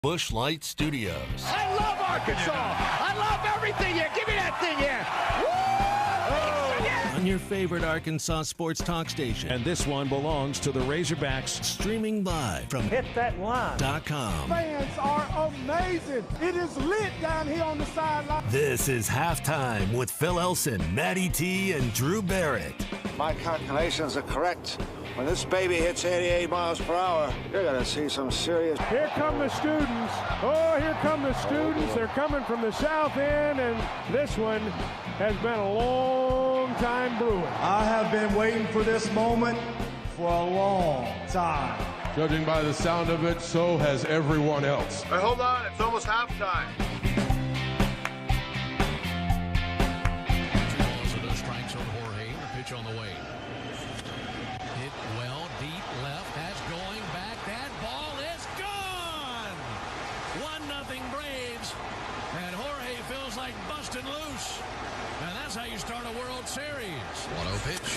Busch Light Studios. I love Arkansas. I love everything here. Give me that thing here. On your favorite Arkansas sports talk station. And this one belongs to the Razorbacks. Streaming live from HitThatLine.com. Fans are amazing. It is lit down here on the sideline. This is Halftime with Phil Elson, Matty T, and Drew Barrett. My calculations are correct. When this baby hits 88 miles per hour, you're going to see some serious... Here come the students. Oh, here come the students. They're coming from the south end, and this one has been a long time brewing. I have been waiting for this moment for a long time. Judging by the sound of it, so has everyone else. Hey, hold on, it's almost halftime. 2 balls and no strikes on Jorge. The pitch on the way. Hit well, deep left. That's going back. That ball is gone. 1-0 Braves. And Jorge feels like busting loose. And that's how you start a World Series. 1-0 pitch.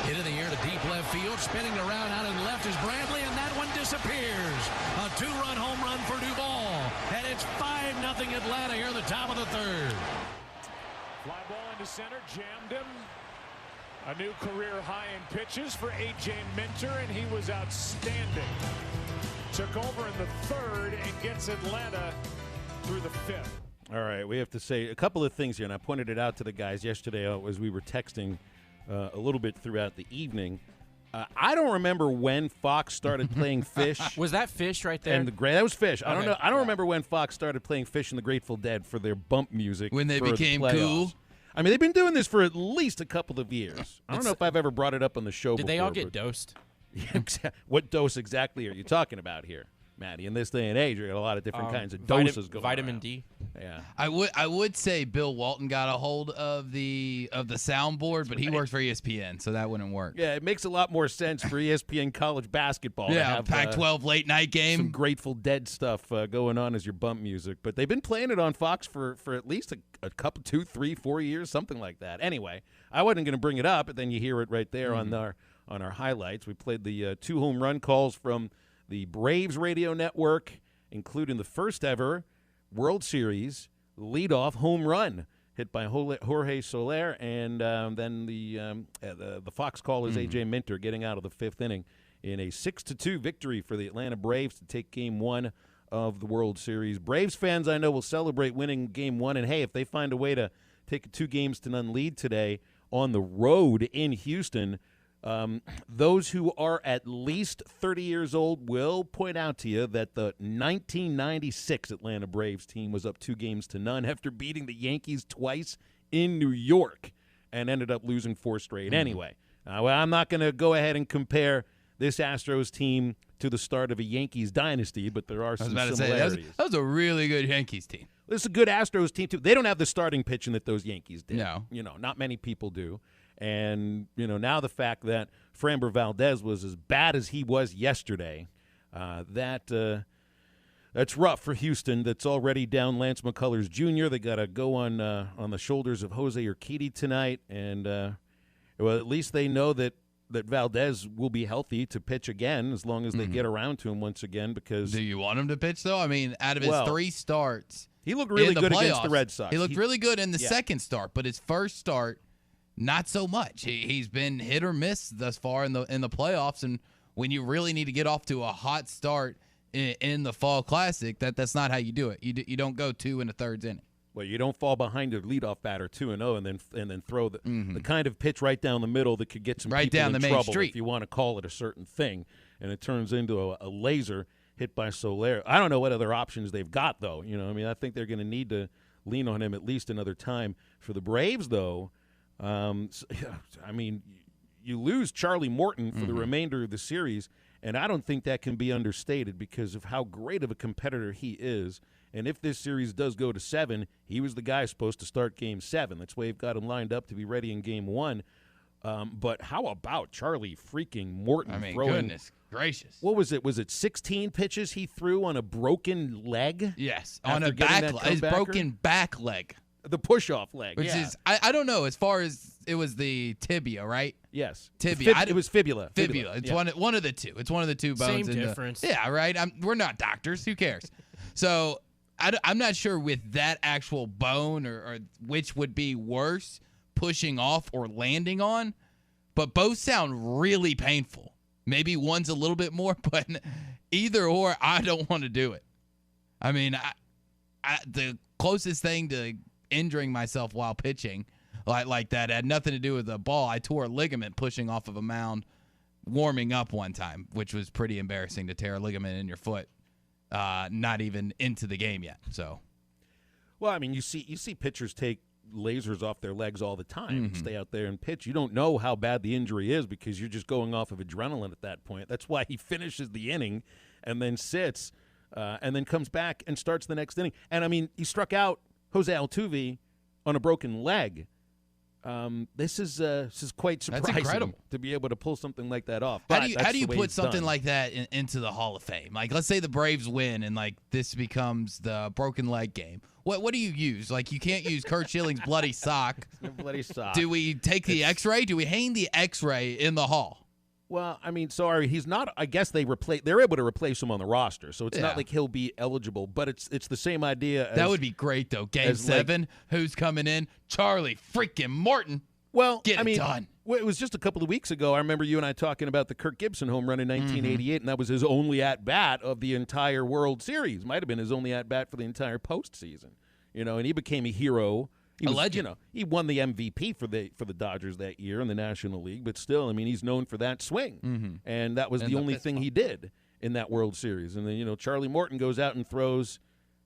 Hit in the air to deep left field. Spinning around out in left is Bradley, and that one disappears. A 2-run home run for Duvall. And it's 5-0 Atlanta here in the top of the third. Fly ball into center, jammed him. A new career high in pitches for A.J. Minter, and he was outstanding. Took over in the third and gets Atlanta through the fifth. All right, we have to say a couple of things here, and I pointed it out to the guys yesterday as we were texting a little bit throughout the evening. I don't remember when Fox started playing Fish. Was that Fish right there? And that was Fish. I don't Okay. know. I don't remember when Fox started playing Fish and the Grateful Dead for their bump music. When they for became the playoffs. cool. I mean, they've been doing this for at least a couple of years. I don't know if I've ever brought it up on the show Did before. they all get dosed? What dose exactly are you talking about here, Matty? In this day and age, you got a lot of different kinds of doses going on. Vitamin D. Yeah. I would say Bill Walton got a hold of the soundboard, but he works for ESPN, so that wouldn't work. Yeah, it makes a lot more sense for ESPN college basketball. to Yeah, have, Pac-12 late night game. Some Grateful Dead stuff going on as your bump music. But they've been playing it on Fox for at least a couple, 2, 3, 4 years, something like that. Anyway, I wasn't going to bring it up, but then you hear it right there on our highlights. We played the 2 home run calls from the Braves radio network, including the first ever World Series leadoff home run hit by Jorge Soler, and then the Fox call is A.J. Minter getting out of the fifth inning in a 6-2 victory for the Atlanta Braves to take Game 1 of the World Series. Braves fans, I know, will celebrate winning Game 1, and hey, if they find a way to take a 2-0 lead today on the road in Houston, those who are at least 30 years old will point out to you that the 1996 Atlanta Braves team was up 2-0 after beating the Yankees twice in New York and ended up losing 4 straight. Anyway, well, I'm not going to go ahead and compare this Astros team to the start of a Yankees dynasty, but there are some similarities. That was a really good Yankees team. This is a good Astros team, too. They don't have the starting pitching that those Yankees did. No. Not many people do. And, now the fact that Framber Valdez was as bad as he was yesterday, that's rough for Houston. That's already down Lance McCullers Jr. They got to go on the shoulders of Jose Urquidy tonight. And, well, at least they know that Valdez will be healthy to pitch again as long as they get around to him once again. Because do you want him to pitch, though? I mean, out of his 3 starts, he looked really good against the Red Sox. He looked really good in the second start, but his first start, not so much. He's been hit or miss thus far in the playoffs, and when you really need to get off to a hot start in the Fall Classic, that's not how you do it. You don't go 2 1/3 inning. Well, you don't fall behind your leadoff batter 2-0 and then throw the kind of pitch right down the middle that could get some people down in the trouble main street. if you want to call it a certain thing, and it turns into a laser hit by Soler. I don't know what other options they've got, though. I think they're going to need to lean on him at least another time. For the Braves, though, you lose Charlie Morton for the remainder of the series, and I don't think that can be understated because of how great of a competitor he is. And if this series does go to 7, he was the guy supposed to start Game 7. That's why they've got him lined up to be ready in Game 1. But how about Charlie freaking Morton throwing? Goodness gracious. What was it? Was it 16 pitches he threw on a broken leg? Yes, on a back, his broken back leg. The push-off leg. Which is, I don't know, as far as it was the tibia, right? Yes. Tibia. It was fibula. Fibula. It's one of the two. It's one of the two bones. Same difference. Yeah, right? We're not doctors. Who cares? So I'm not sure with that actual bone or which would be worse, pushing off or landing on, but both sound really painful. Maybe one's a little bit more, but either or, I don't want to do it. I mean, the closest thing to injuring myself while pitching like that had nothing to do with the ball. I tore a ligament pushing off of a mound warming up one time, which was pretty embarrassing to tear a ligament in your foot. Not even into the game yet. So, well, I mean, you see pitchers take lasers off their legs all the time and stay out there and pitch. You don't know how bad the injury is because you're just going off of adrenaline at that point. That's why he finishes the inning and then sits and then comes back and starts the next inning. And, I mean, he struck out Jose Altuve on a broken leg. This is quite surprising to be able to pull something like that off. How do you put something like that into the Hall of Fame? Like, let's say the Braves win and like this becomes the broken leg game. What do you use? Like, you can't use Curt Schilling's bloody sock. Bloody sock. Do we take the X-ray? Do we hang the X-ray in the hall? Well, I mean, sorry, he's not. I guess they're able to replace him on the roster, so it's not like he'll be eligible. But it's the same idea. That would be great though. Game 7, who's coming in? Charlie freaking Morton. Well, get it done. It was just a couple of weeks ago. I remember you and I talking about the Kirk Gibson home run in 1988, and that was his only at bat of the entire World Series. Might have been his only at bat for the entire postseason. And he became a hero. He was, legend. He won the MVP for the Dodgers that year in the National League, but still, I mean, he's known for that swing, and that was the only thing he did in that World Series. And then Charlie Morton goes out and throws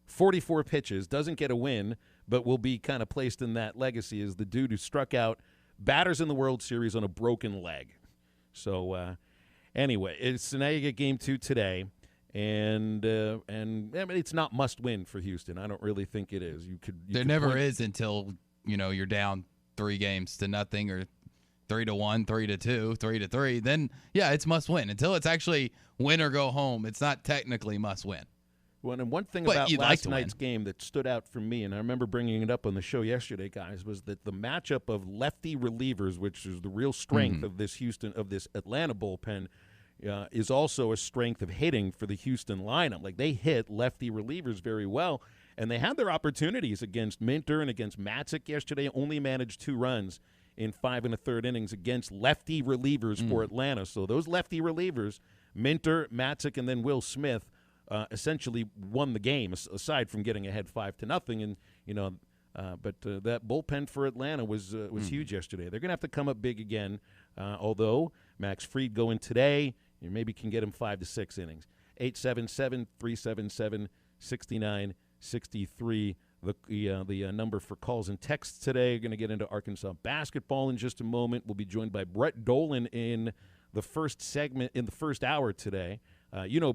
44 pitches, doesn't get a win, but will be kind of placed in that legacy as the dude who struck out batters in the World Series on a broken leg. So anyway, so now you get Game 2 today. And I mean, it's not must win for Houston. I don't really think it is. There never is until you're down 3-0 or 3-1, 3-2, 3-3. Then it's must win. Until it's actually win or go home, it's not technically must win. Well, and one thing about last night's game that stood out for me, and I remember bringing it up on the show yesterday, guys, was that the matchup of lefty relievers, which is the real strength of this Atlanta bullpen. Is also a strength of hitting for the Houston lineup. Like, they hit lefty relievers very well, and they had their opportunities against Minter and against Matzik yesterday. Only managed 2 runs in 5 1/3 innings against lefty relievers for Atlanta. So those lefty relievers, Minter, Matzik, and then Will Smith, essentially won the game, aside from getting ahead 5-0. And but that bullpen for Atlanta was huge yesterday. They're going to have to come up big again. Although Max Fried going today. You maybe can get him 5 to 6 innings. 877-377-6963. The number for calls and texts today. We're going to get into Arkansas basketball in just a moment. We'll be joined by Brett Dolan in the first segment, in the first hour today.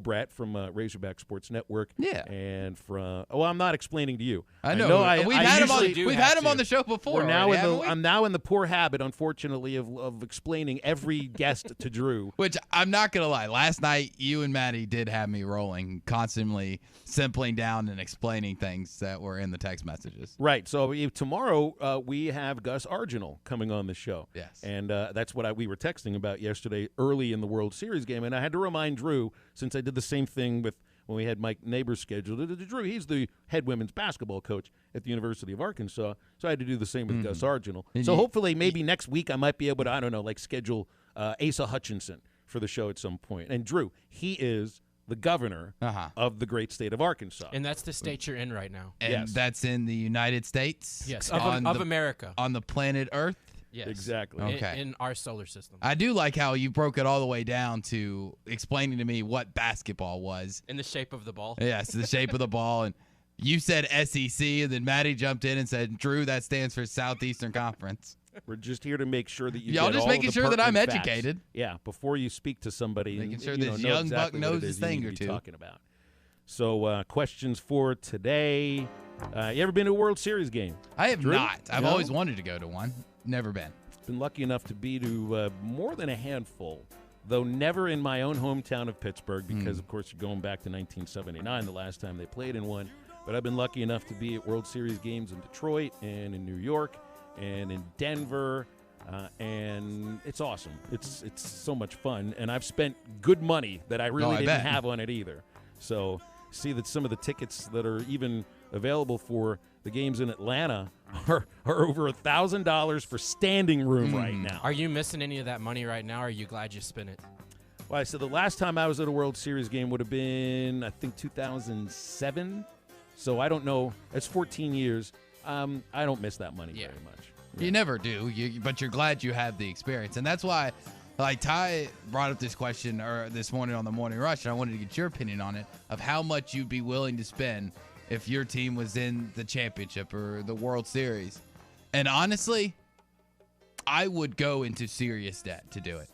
Brett from Razorback Sports Network. Yeah. And from I'm not explaining to you. I know. We've had him on the show before. I'm now in the poor habit, unfortunately, of explaining every guest to Drew. Which I'm not going to lie. Last night, you and Maddie did have me rolling, constantly simpling down and explaining things that were in the text messages. Right. So tomorrow we have Gus Argenal coming on the show. Yes. And that's what we were texting about yesterday early in the World Series game. And I had to remind Drew, since I did the same thing with when we had Mike Neighbors scheduled. Drew, he's the head women's basketball coach at the University of Arkansas, so I had to do the same with Gus Argenal. So hopefully maybe next week I might be able to, schedule Asa Hutchinson for the show at some point. And Drew, he is the governor of the great state of Arkansas. And that's the state you're in right now. And that's in the United States? Yes, of America. On the planet Earth? Yes. Exactly. Okay. In our solar system. I do like how you broke it all the way down to explaining to me what basketball was. In the shape of the ball. Yes, the shape of the ball. And you said SEC, and then Maddie jumped in and said, Drew, that stands for Southeastern Conference. We're just here to make sure that you Y'all get just all making the sure that I'm pertinent educated. Facts. Yeah, before you speak to somebody. Making sure this young exactly buck knows his thing or two. Talking about. So questions for today. You ever been to a World Series game? I have Drew? not. I've always wanted to go to one. Never been. Been lucky enough to be to more than a handful, though never in my own hometown of Pittsburgh because, of course, you're going back to 1979, the last time they played in one. But I've been lucky enough to be at World Series games in Detroit and in New York and in Denver, and it's awesome. It's so much fun, and I've spent good money that I really didn't have on it either. So see that some of the tickets that are even available for the games in Atlanta are over $1,000 for standing room right now. Are you missing any of that money right now, or are you glad you spent it? Well, I said the last time I was at a World Series game would have been, I think, 2007. So I don't know. It's 14 years. I don't miss that money very much. Yeah. You never do, but you're glad you have the experience. And that's why, like, Ty brought up this question this morning on the Morning Rush, and I wanted to get your opinion on it, of how much you'd be willing to spend if your team was in the championship or the World Series. And honestly, I would go into serious debt to do it.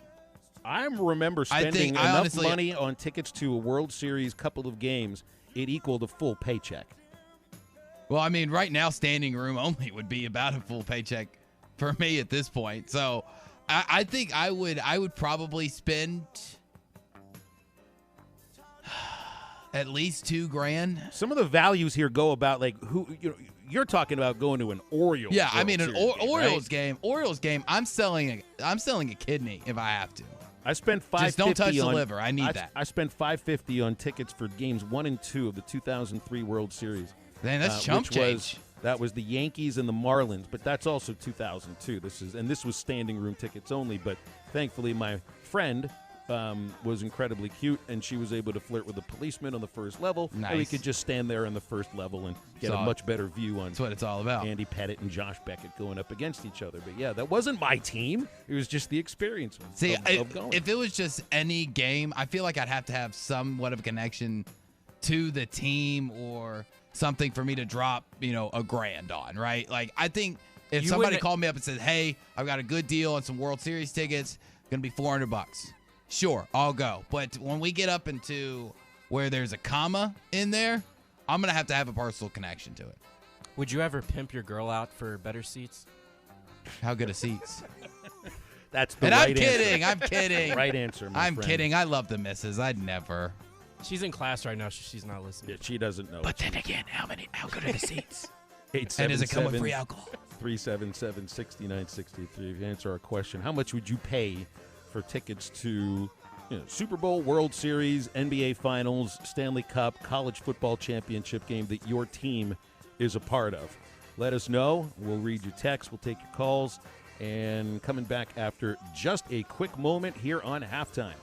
I remember spending enough money on tickets to a World Series couple of games, it equaled a full paycheck. Well, I mean, right now, standing room only would be about a full paycheck for me at this point. So I think I would probably spend at least $2,000. Some of the values here go about, like, you're talking about going to an Orioles. Yeah, I mean, an Orioles game. game. Orioles game. I'm selling a kidney if I have to. I spent $550. Just don't touch the liver. I need that. I spent $550 on tickets for games 1 and 2 of the 2003 World Series. Man, that's chump change. That was the Yankees and the Marlins, but that's also 2002. This was standing room tickets only. But thankfully, my friend was incredibly cute, and she was able to flirt with a policeman on the first level. Nice. And we could just stand there on the first level and get a much better view on. That's what it's all about. Andy Pettit and Josh Beckett going up against each other. But yeah, that wasn't my team. It was just the experience. See, of going. If it was just any game, I feel like I'd have to have somewhat of a connection to the team or something for me to drop, $1,000 on, right? Like, I think if somebody called me up and said, hey, I've got a good deal on some World Series tickets, going to be $400. Sure, I'll go. But when we get up into where there's a comma in there, I'm going to have a personal connection to it. Would you ever pimp your girl out for better seats? How good are seats? That's the right answer. I'm kidding. Right answer, my friend. I'm kidding. I love the missus. I'd never. She's in class right now. She's not listening. Yeah, she doesn't know. But then again, how good are the seats? 877 and does it come with free alcohol? 377-6963. If you answer our question, how much would you pay for tickets to Super Bowl, World Series, NBA Finals, Stanley Cup, college football championship game that your team is a part of? Let us know. We'll read your texts. We'll take your calls. And coming back after just a quick moment here on Halftime.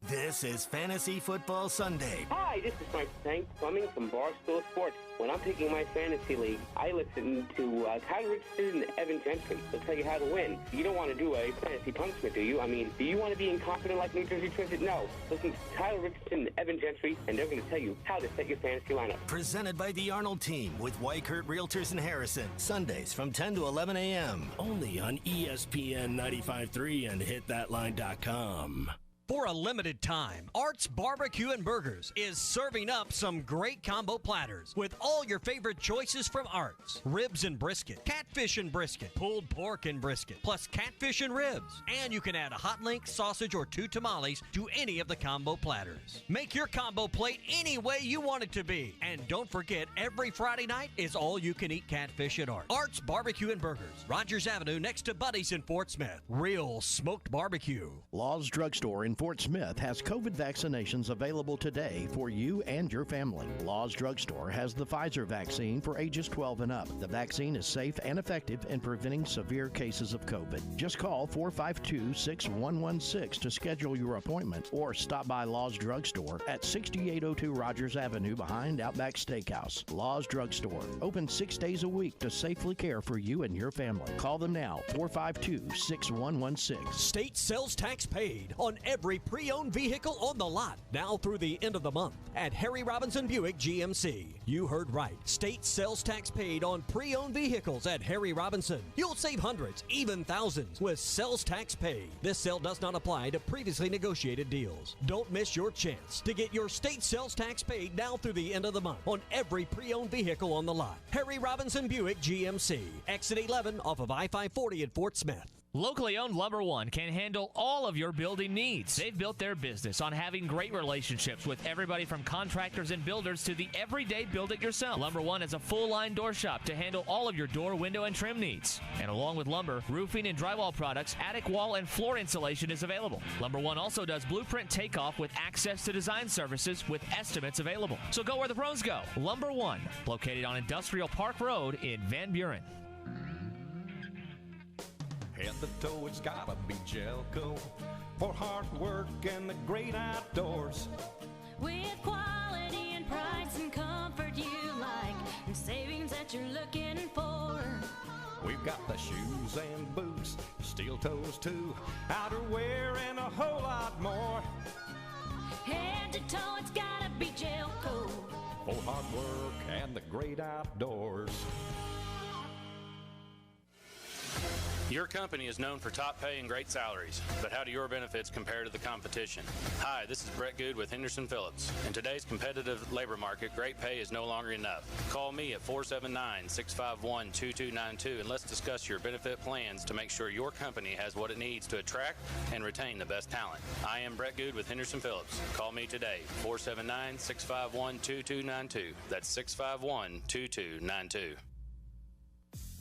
This is Fantasy Football Sunday. Hi, this is Mike Tank Plumbing from Barstool Sports. When I'm picking my fantasy league, I listen to Tyler Richardson and Evan Gentry. They'll tell you how to win. You don't want to do a fantasy punishment, do you? I mean, do you want to be incompetent like New Jersey Transit? No. Listen to Tyler Richardson and Evan Gentry, and they're going to tell you how to set your fantasy lineup. Presented by the Arnold Team with Weichert Realtors in Harrison. Sundays from 10 to 11 a.m. Only on ESPN 95.3 and hitthatline.com. For a limited time, Art's Barbecue and Burgers is serving up some great combo platters with all your favorite choices from Art's. Ribs and brisket, catfish and brisket, pulled pork and brisket, plus catfish and ribs. And you can add a hot link, sausage, or 2 tamales to any of the combo platters. Make your combo plate any way you want it to be. And don't forget, every Friday night is all-you-can-eat catfish at Art's. Art's Barbecue and Burgers, Rogers Avenue next to Buddy's in Fort Smith. Real smoked barbecue. Law's Drugstore in Fort Smith has COVID vaccinations available today for you and your family. Law's Drugstore has the Pfizer vaccine for ages 12 and up. The vaccine is safe and effective in preventing severe cases of COVID. Just call 452-6116 to schedule your appointment or stop by Law's Drugstore at 6802 Rogers Avenue behind Outback Steakhouse. Law's Drugstore, open 6 days a week to safely care for you and your family. Call them now, 452-6116. State sales tax paid on every pre-owned vehicle on the lot now through the end of the month at Harry Robinson Buick GMC. You heard right. State sales tax paid on pre-owned vehicles at Harry Robinson. You'll save hundreds, even thousands with sales tax paid. This sale does not apply to previously negotiated deals. Don't miss your chance to get your state sales tax paid now through the end of the month on every pre-owned vehicle on the lot. Harry Robinson Buick GMC. Exit 11 off of I-540 at Fort Smith. Locally owned Lumber One can handle all of your building needs. They've built their business on having great relationships with everybody from contractors and builders to the everyday build-it-yourself. Lumber One is a full-line door shop to handle all of your door, window, and trim needs. And along with lumber, roofing and drywall products, attic wall and floor insulation is available. Lumber One also does blueprint takeoff with access to design services with estimates available. So go where the pros go. Lumber One, located on Industrial Park Road in Van Buren. Head to toe, it's gotta be Jelco for hard work and the great outdoors. With quality and price and comfort you like, and savings that you're looking for. We've got the shoes and boots, steel toes too, outerwear and a whole lot more. Head to toe, it's gotta be Jelco for hard work and the great outdoors. Your company is known for top pay and great salaries, but how do your benefits compare to the competition? Hi, this is Brett Good with Henderson Phillips. In today's competitive labor market, great pay is no longer enough. Call me at 479-651-2292 and let's discuss your benefit plans to make sure your company has what it needs to attract and retain the best talent. I am Brett Good with Henderson Phillips. Call me today, 479-651-2292. That's 651-2292.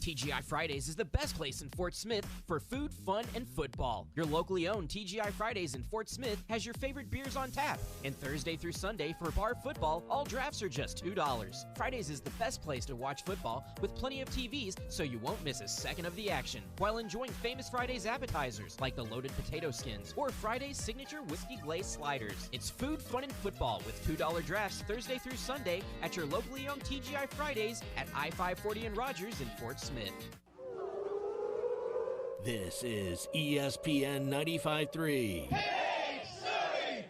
TGI Fridays is the best place in Fort Smith for food, fun, and football. Your locally owned TGI Fridays in Fort Smith has your favorite beers on tap. And Thursday through Sunday for bar football, all drafts are just $2. Fridays is the best place to watch football with plenty of TVs so you won't miss a second of the action while enjoying famous Fridays appetizers like the loaded potato skins or Friday's signature whiskey glazed sliders. It's food, fun, and football with $2 drafts Thursday through Sunday at your locally owned TGI Fridays at I-540 and Rogers in Fort Smith. This is ESPN 95.3. Hey, Surrey!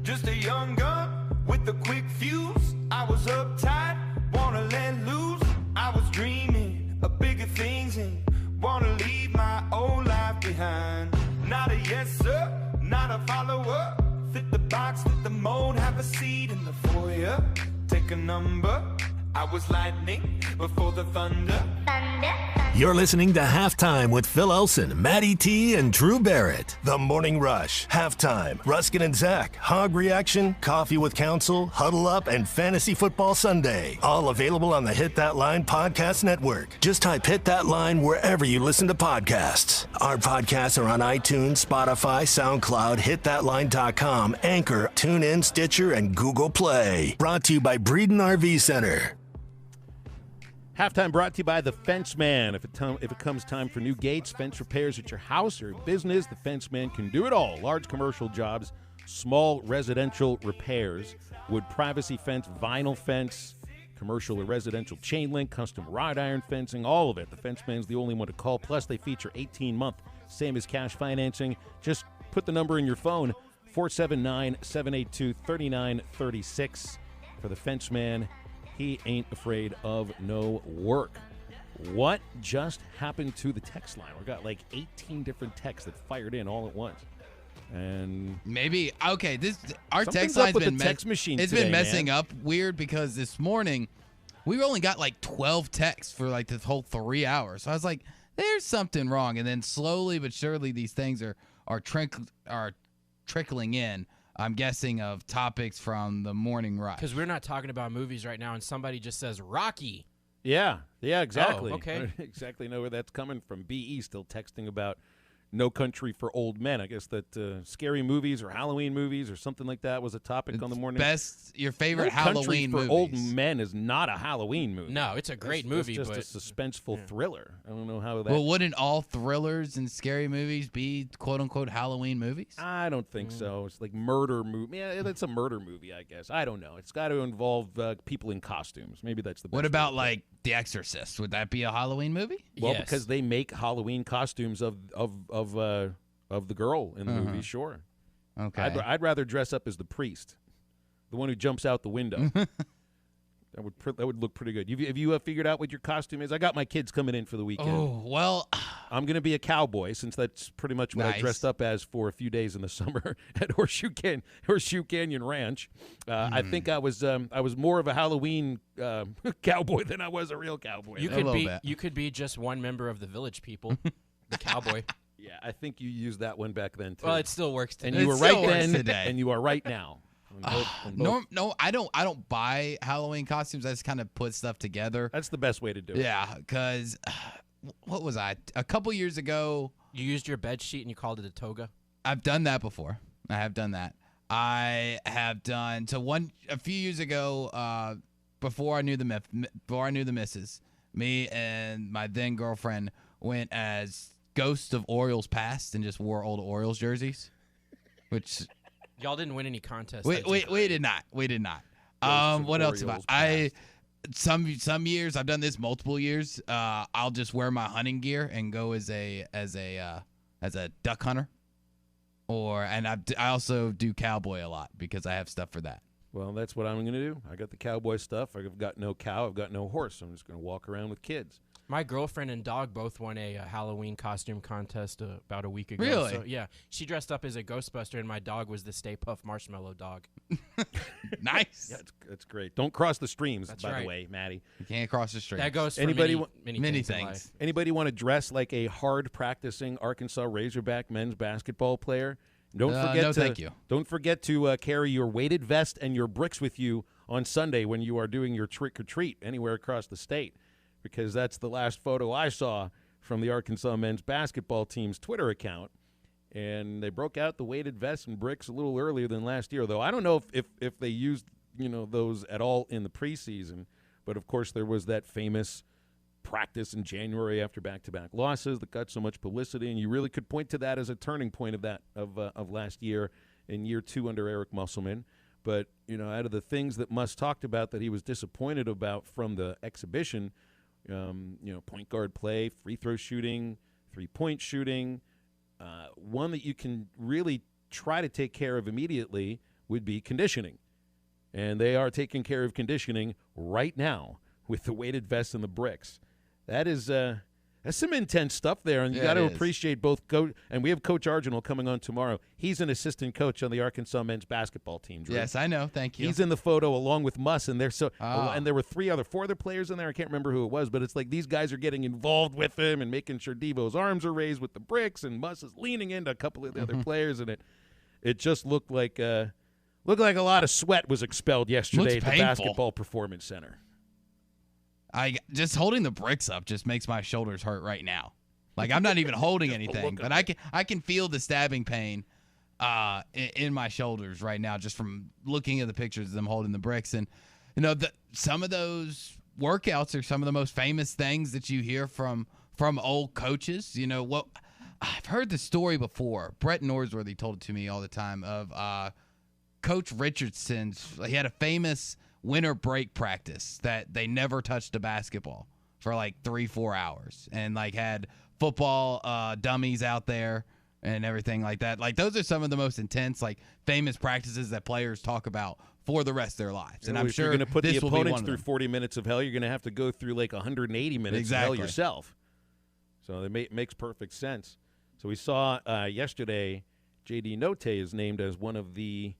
Just a young gun with a quick fuse. I was uptight, wanna let loose. I was dreaming of bigger things and wanna leave my old life behind. Not a yes sir, not a follower. Fit the box, fit the mold, have a seat in the foyer. Take a number. I was lightning before the thunder. You're listening to Halftime with Phil Elson, Matty T, and Drew Barrett. The Morning Rush, Halftime, Ruskin and Zach, Hog Reaction, Coffee with Counsel, Huddle Up, and Fantasy Football Sunday. All available on the Hit That Line Podcast Network. Just type Hit That Line wherever you listen to podcasts. Our podcasts are on iTunes, Spotify, SoundCloud, HitThatLine.com, Anchor, TuneIn, Stitcher, and Google Play. Brought to you by Breeden RV Center. Halftime brought to you by The Fence Man. If it comes time for new gates, fence repairs at your house or business, The Fence Man can do it all. Large commercial jobs, small residential repairs, wood privacy fence, vinyl fence, commercial or residential chain link, custom wrought iron fencing, all of it. The Fence Man's the only one to call. Plus, they feature 18-month, same as cash financing. Just put the number in your phone, 479-782-3936 for The Fence Man. He ain't afraid of no work. What just happened to the text line? We got like 18 different texts that fired in all at once. And maybe our text something's up line's with been the text machine It's today, been messing man. up weird because this morning we only got like 12 texts for like this whole 3 hours. So I was like, there's something wrong. And then slowly but surely these things are trickling in. I'm guessing of topics from the morning rush. Because we're not talking about movies right now, and somebody just says Rocky. Yeah, exactly. Oh, okay. I don't exactly know where that's coming from. BE still texting about No Country for Old Men. I guess that scary movies or Halloween movies or something like that was a topic on the morning. Your favorite No Country Halloween for movies. Old Men is not a Halloween movie. No, it's a great movie, It's but just a suspenseful thriller. I don't know how that. Well, wouldn't all thrillers and scary movies be quote-unquote Halloween movies? I don't think so. It's like murder movie. Yeah, it's a murder movie, I guess. I don't know. It's got to involve people in costumes. Maybe that's the best. What about like The Exorcist? Would that be a Halloween movie? Well, because they make Halloween costumes of the girl in the movie, sure. Okay. I'd rather dress up as the priest, the one who jumps out the window. That would look pretty good. Have you figured out what your costume is? I got my kids coming in for the weekend. Oh, well. I'm going to be a cowboy since that's pretty much what I dressed up as for a few days in the summer at Horseshoe Canyon Ranch. I think I was more of a Halloween cowboy than I was a real cowboy. You could be just one member of the Village People. The cowboy. Yeah, I think you used that one back then too. Well, it still works today. And you were right then, and you are right now. No, I don't buy Halloween costumes. I just kind of put stuff together. That's the best way to do it. Yeah, because what was I? A couple years ago, you used your bed sheet and you called it a toga. I've done that before. I have done that. I have done a few years ago. Before I knew the missus, me and my then girlfriend went as ghosts of Orioles past and just wore old Orioles jerseys, which. Y'all didn't win any contests. We did not. We did not. What else have I? Some years I've done this multiple years. I'll just wear my hunting gear and go as a duck hunter, I also do cowboy a lot because I have stuff for that. Well, that's what I'm going to do. I got the cowboy stuff. I've got no cow. I've got no horse. So I'm just going to walk around with kids. My girlfriend and dog both won a Halloween costume contest about a week ago. Really? So, yeah. She dressed up as a Ghostbuster, and my dog was the Stay Puft Marshmallow dog. Nice. Yeah, that's great. Don't cross the streams, That's by right. the way, Maddie. You can't cross the streams. That goes for many things. Anybody want to dress like a hard practicing Arkansas Razorback men's basketball player? Don't forget thank you. Don't forget to carry your weighted vest and your bricks with you on Sunday when you are doing your trick or treat anywhere across the state, because that's the last photo I saw from the Arkansas men's basketball team's Twitter account, and they broke out the weighted vests and bricks a little earlier than last year. Though I don't know if they used those at all in the preseason, but of course there was that famous practice in January after back-to-back losses that got so much publicity, and you really could point to that as a turning point of last year in year 2 under Eric Musselman. But out of the things that Muss talked about that he was disappointed about from the exhibition, point guard play, free throw shooting, 3-point shooting, one that you can really try to take care of immediately would be conditioning, and they are taking care of conditioning right now with the weighted vests and the bricks. That's some intense stuff there, and you got to appreciate both coach. And we have Coach Arginal coming on tomorrow. He's an assistant coach on the Arkansas men's basketball team. Drew. Yes, I know. Thank you. He's in the photo along with Muss, and and there were 4 other players in there. I can't remember who it was, but it's like these guys are getting involved with him and making sure Devo's arms are raised with the bricks, and Muss is leaning into a couple of the other players, and it just looked like a lot of sweat was expelled yesterday at the Basketball Performance Center. Just holding the bricks up just makes my shoulders hurt right now. Like I'm not even holding anything, but I can feel the stabbing pain in my shoulders right now just from looking at the pictures of them holding the bricks. And some of those workouts are some of the most famous things that you hear from old coaches. I've heard the story before. Brett Norsworthy told it to me all the time of Coach Richardson's. He had a famous winter break practice that they never touched a basketball for like 3-4 hours, and like had football dummies out there and everything like that. Like those are some of the most intense, like famous practices that players talk about for the rest of their lives. And I'm if sure you're going to put this the will be opponents one of through them. 40 minutes of hell, you're going to have to go through like 180 minutes of hell yourself. So it makes perfect sense. So we saw yesterday, J.D. Note is named as one of the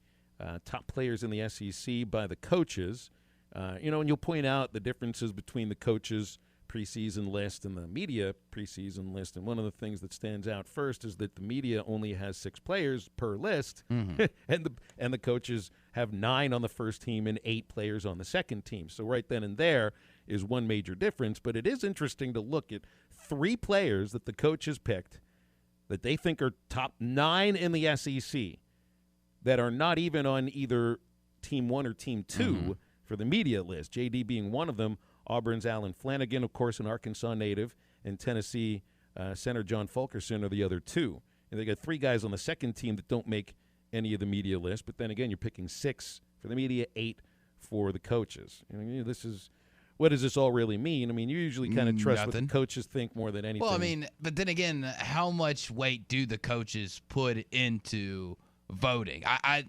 top players in the SEC by the coaches. And you'll point out the differences between the coaches' preseason list and the media preseason list. And one of the things that stands out first is that the media only has 6 players per list, and the coaches have 9 on the first team and 8 players on the second team. So right then and there is one major difference. But it is interesting to look at 3 players that the coaches picked that they think are top 9 in the SEC that are not even on either Team 1 or Team 2 for the media list, JD being one of them. Auburn's Alan Flanagan, of course, an Arkansas native, and Tennessee center John Fulkerson are the other 2. And they got 3 guys on the second team that don't make any of the media list. But then again, you're picking 6 for the media, 8 for the coaches. What does this all really mean? I mean, you usually kind of trust what the coaches think more than anything. Well, I mean, but then again, how much weight do the coaches put into voting? I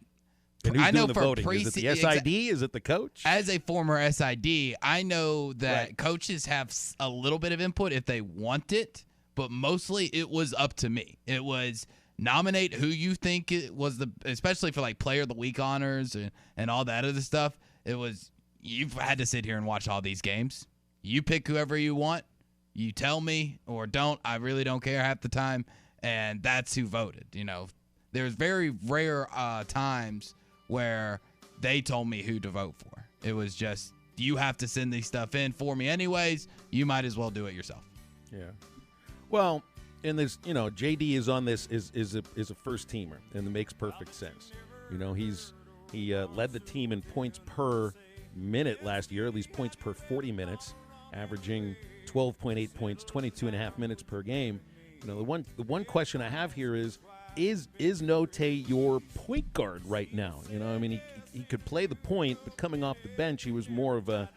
know for voting? Is it the SID? Is it the coach? As a former SID, I know that coaches have a little bit of input if they want it, but mostly it was up to me. It was nominate who you think it was especially for like Player of the Week honors and all that other stuff. It was, you've had to sit here and watch all these games. You pick whoever you want, You tell me or don't. I really don't care half the time, and that's who voted. There's very rare times where they told me who to vote for. It was just, you have to send these stuff in for me anyways. You might as well do it yourself. Yeah. Well, and this, JD is on this is a first teamer, and it makes perfect sense. He led the team in points per minute last year, at least points per 40 minutes, averaging 12.8 points, 22.5 minutes per game. The one question I have here is Note your point guard right now? He could play the point, but coming off the bench, he was more of a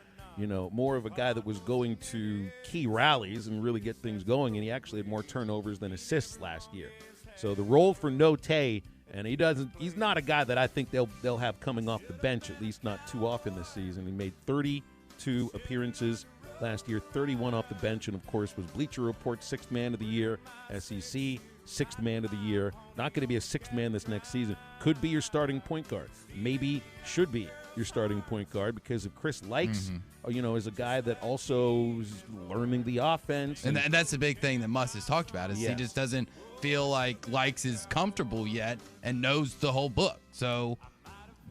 guy that was going to key rallies and really get things going, and he actually had more turnovers than assists last year. So the role for Note, and he's not a guy that I think they'll have coming off the bench, at least not too often this season. He made 32 appearances last year, 31 off the bench, and of course was Bleacher Report 6th man of the year, SEC 6th man of the year. Not going to be a 6th man this next season. Could be your starting point guard. Maybe should be your starting point guard, because if Chris Likes, is a guy that also is learning the offense. And that's the big thing that Muss has talked about, is he just doesn't feel like Likes is comfortable yet and knows the whole book. So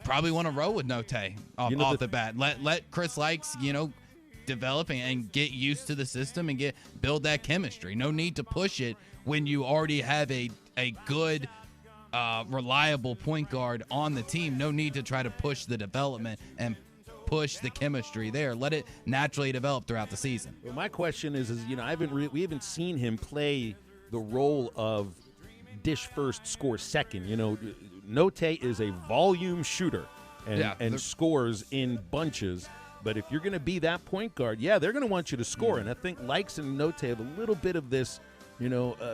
probably want to roll with Note off the bat. Let Chris Likes, develop and get used to the system and build that chemistry. No need to push it when you already have a good, reliable point guard on the team. No need to try to push the development and push the chemistry there. Let it naturally develop throughout the season. Well, my question is we haven't seen him play the role of dish first, score second. Note is a volume shooter and scores in bunches. But if you're going to be that point guard, they're going to want you to score. And I think Likes and Note have a little bit of this,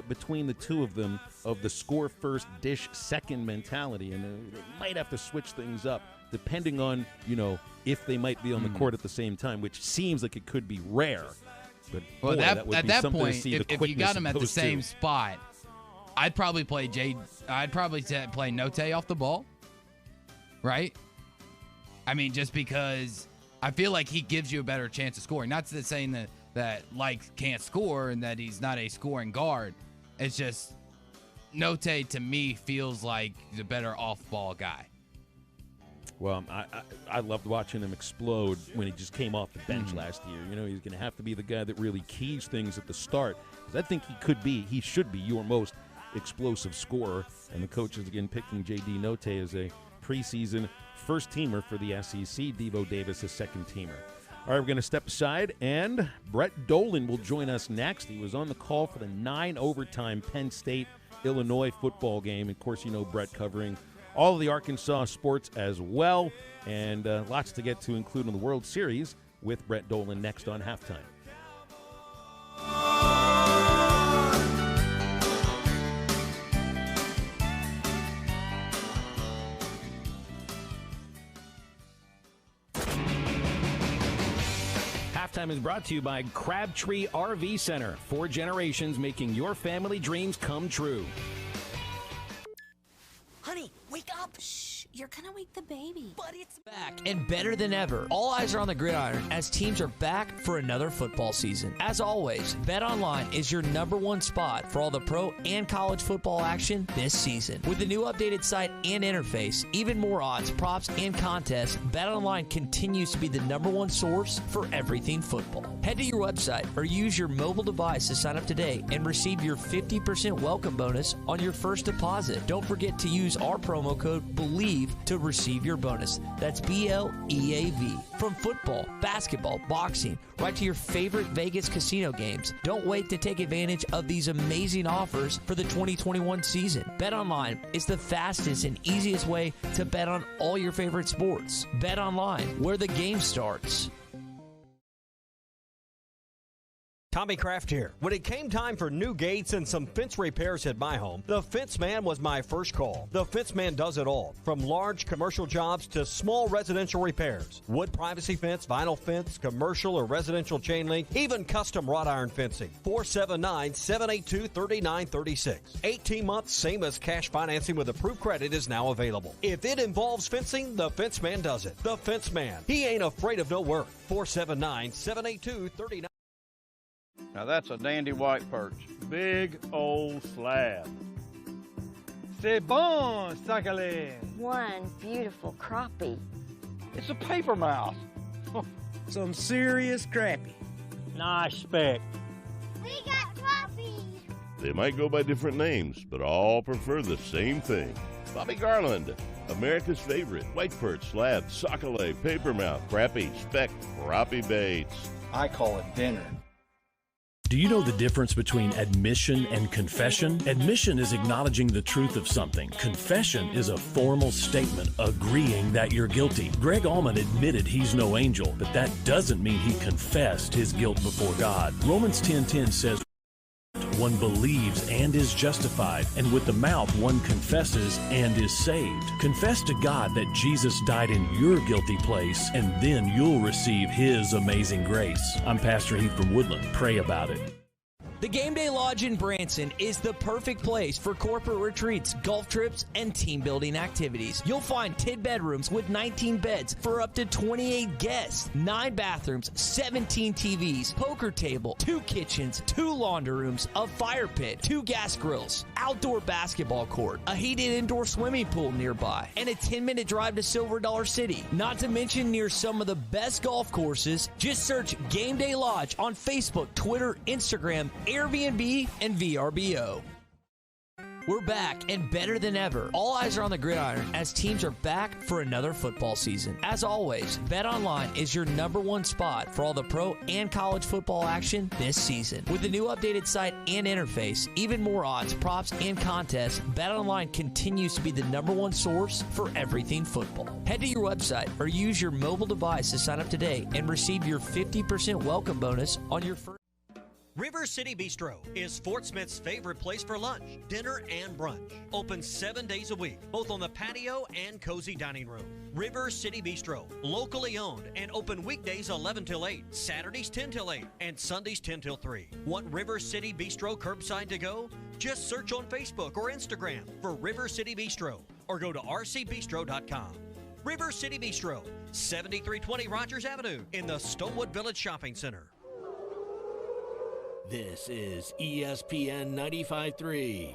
between the two of them, of the score first, dish second mentality. And they might have to switch things up depending on, if they might be on the court at the same time, which seems like it could be rare. But boy, that would at be that something point, to see if you got them at the same spot, I'd probably play play Note off the ball, right? I mean, just because I feel like he gives you a better chance of scoring. Not saying that Likes can't score and that he's not a scoring guard. It's just Note to me feels like the better off-ball guy. Well, I loved watching him explode when he just came off the bench last year. He's going to have to be the guy that really keys things at the start, because I think he should be your most explosive scorer. And the coaches, again, picking J.D. Note as a preseason first-teamer for the SEC. Devo Davis, a second-teamer. All right, we're going to step aside, and Brett Dolan will join us next. He was on the call for the 9-overtime Penn State-Illinois football game. Of course, Brett covering all of the Arkansas sports as well, and lots to get to, including the World Series, with Brett Dolan next on Halftime. Halftime is brought to you by Crabtree RV Center. 4 generations making your family dreams come true. Honey, wake up! Shh, you're gonna wake the baby. But it's back and better than ever. All eyes are on the gridiron as teams are back for another football season. As always, BetOnline is your #1 spot for all the pro and college football action this season. With the new updated site and interface, even more odds, props, and contests, BetOnline continues to be the #1 source for everything football. Head to your website or use your mobile device to sign up today and receive your 50% welcome bonus on your first deposit. Don't forget to use our promo code BELIEVE to receive your bonus. That's BLEAV. From football, basketball, boxing, right to your favorite Vegas casino games. Don't wait to take advantage of these amazing offers for the 2021 season. BetOnline is the fastest and easiest way to bet on all your favorite sports. BetOnline, where the game starts. Tommy Kraft here. When it came time for new gates and some fence repairs at my home, the Fence Man was my first call. The Fence Man does it all, from large commercial jobs to small residential repairs. Wood privacy fence, vinyl fence, commercial or residential chain link, even custom wrought iron fencing. 479-782-3936. 18 months, same as cash financing with approved credit is now available. If it involves fencing, the Fence Man does it. The Fence Man. He ain't afraid of no work. 479-782-3936. Now that's a dandy white perch. Big old slab. C'est bon, sacalé. One beautiful crappie. It's a paper mouth. Some serious crappie. Nice speck. We got crappie. They might go by different names, but all prefer the same thing. Bobby Garland, America's favorite white perch, slab, sockeye, papermouth, crappie, speck, crappie baits. I call it dinner. Do you know the difference between admission and confession? Admission is acknowledging the truth of something. Confession is a formal statement agreeing that you're guilty. Greg Allman admitted he's no angel, but that doesn't mean he confessed his guilt before God. Romans 10:10 says, one believes and is justified, and with the mouth one confesses and is saved. Confess to God that Jesus died in your guilty place, and then you'll receive His amazing grace. I'm Pastor Heath from Woodland. Pray about it. The Game Day Lodge in Branson is the perfect place for corporate retreats, golf trips, and team building activities. You'll find 10 bedrooms with 19 beds for up to 28 guests, 9 bathrooms, 17 TVs, poker table, 2 kitchens, 2 laundry rooms, a fire pit, 2 gas grills, outdoor basketball court, a heated indoor swimming pool nearby, and a 10-minute drive to Silver Dollar City. Not to mention near some of the best golf courses. Just search Game Day Lodge on Facebook, Twitter, Instagram, Airbnb, and VRBO. We're back and better than ever. All eyes are on the gridiron as teams are back for another football season. As always, BetOnline is your #1 spot for all the pro and college football action this season. With the new updated site and interface, even more odds, props, and contests, BetOnline continues to be the #1 source for everything football. Head to your website or use your mobile device to sign up today and receive your 50% welcome bonus on your first. River City Bistro is Fort Smith's favorite place for lunch, dinner, and brunch. Open 7 days a week, both on the patio and cozy dining room. River City Bistro, locally owned and open weekdays 11 till 8, Saturdays 10 till 8, and Sundays 10 till 3. Want River City Bistro curbside to go? Just search on Facebook or Instagram for River City Bistro or go to rcbistro.com. River City Bistro, 7320 Rogers Avenue in the Stonewood Village Shopping Center. This is ESPN 95.3.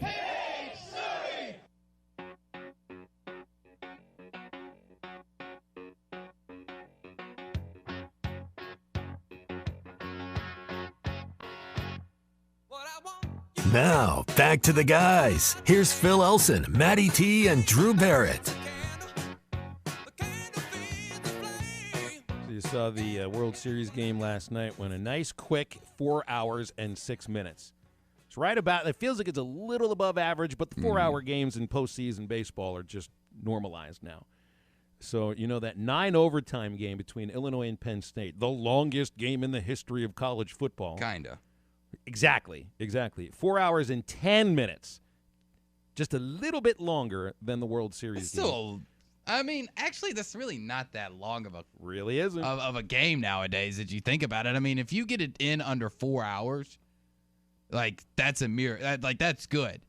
Now, back to the guys. Here's Phil Elson, Matty T, and Drew Barrett. You saw the World Series game last night when a nice, quick 4 hours and 6 minutes. It's right about, it feels like it's a little above average, but the 4-hour games in postseason baseball are just normalized now. So, you know, that 9 overtime game between Illinois and Penn State, the longest game in the history of college football. Kinda. Exactly. 4 hours and 10 minutes. Just a little bit longer than the World Series game. Still, I mean, actually, that's really not that long of a really isn't of a game nowadays. If you think about it, I mean, if you get it in under 4 hours, like that's a mirror. Like that's good.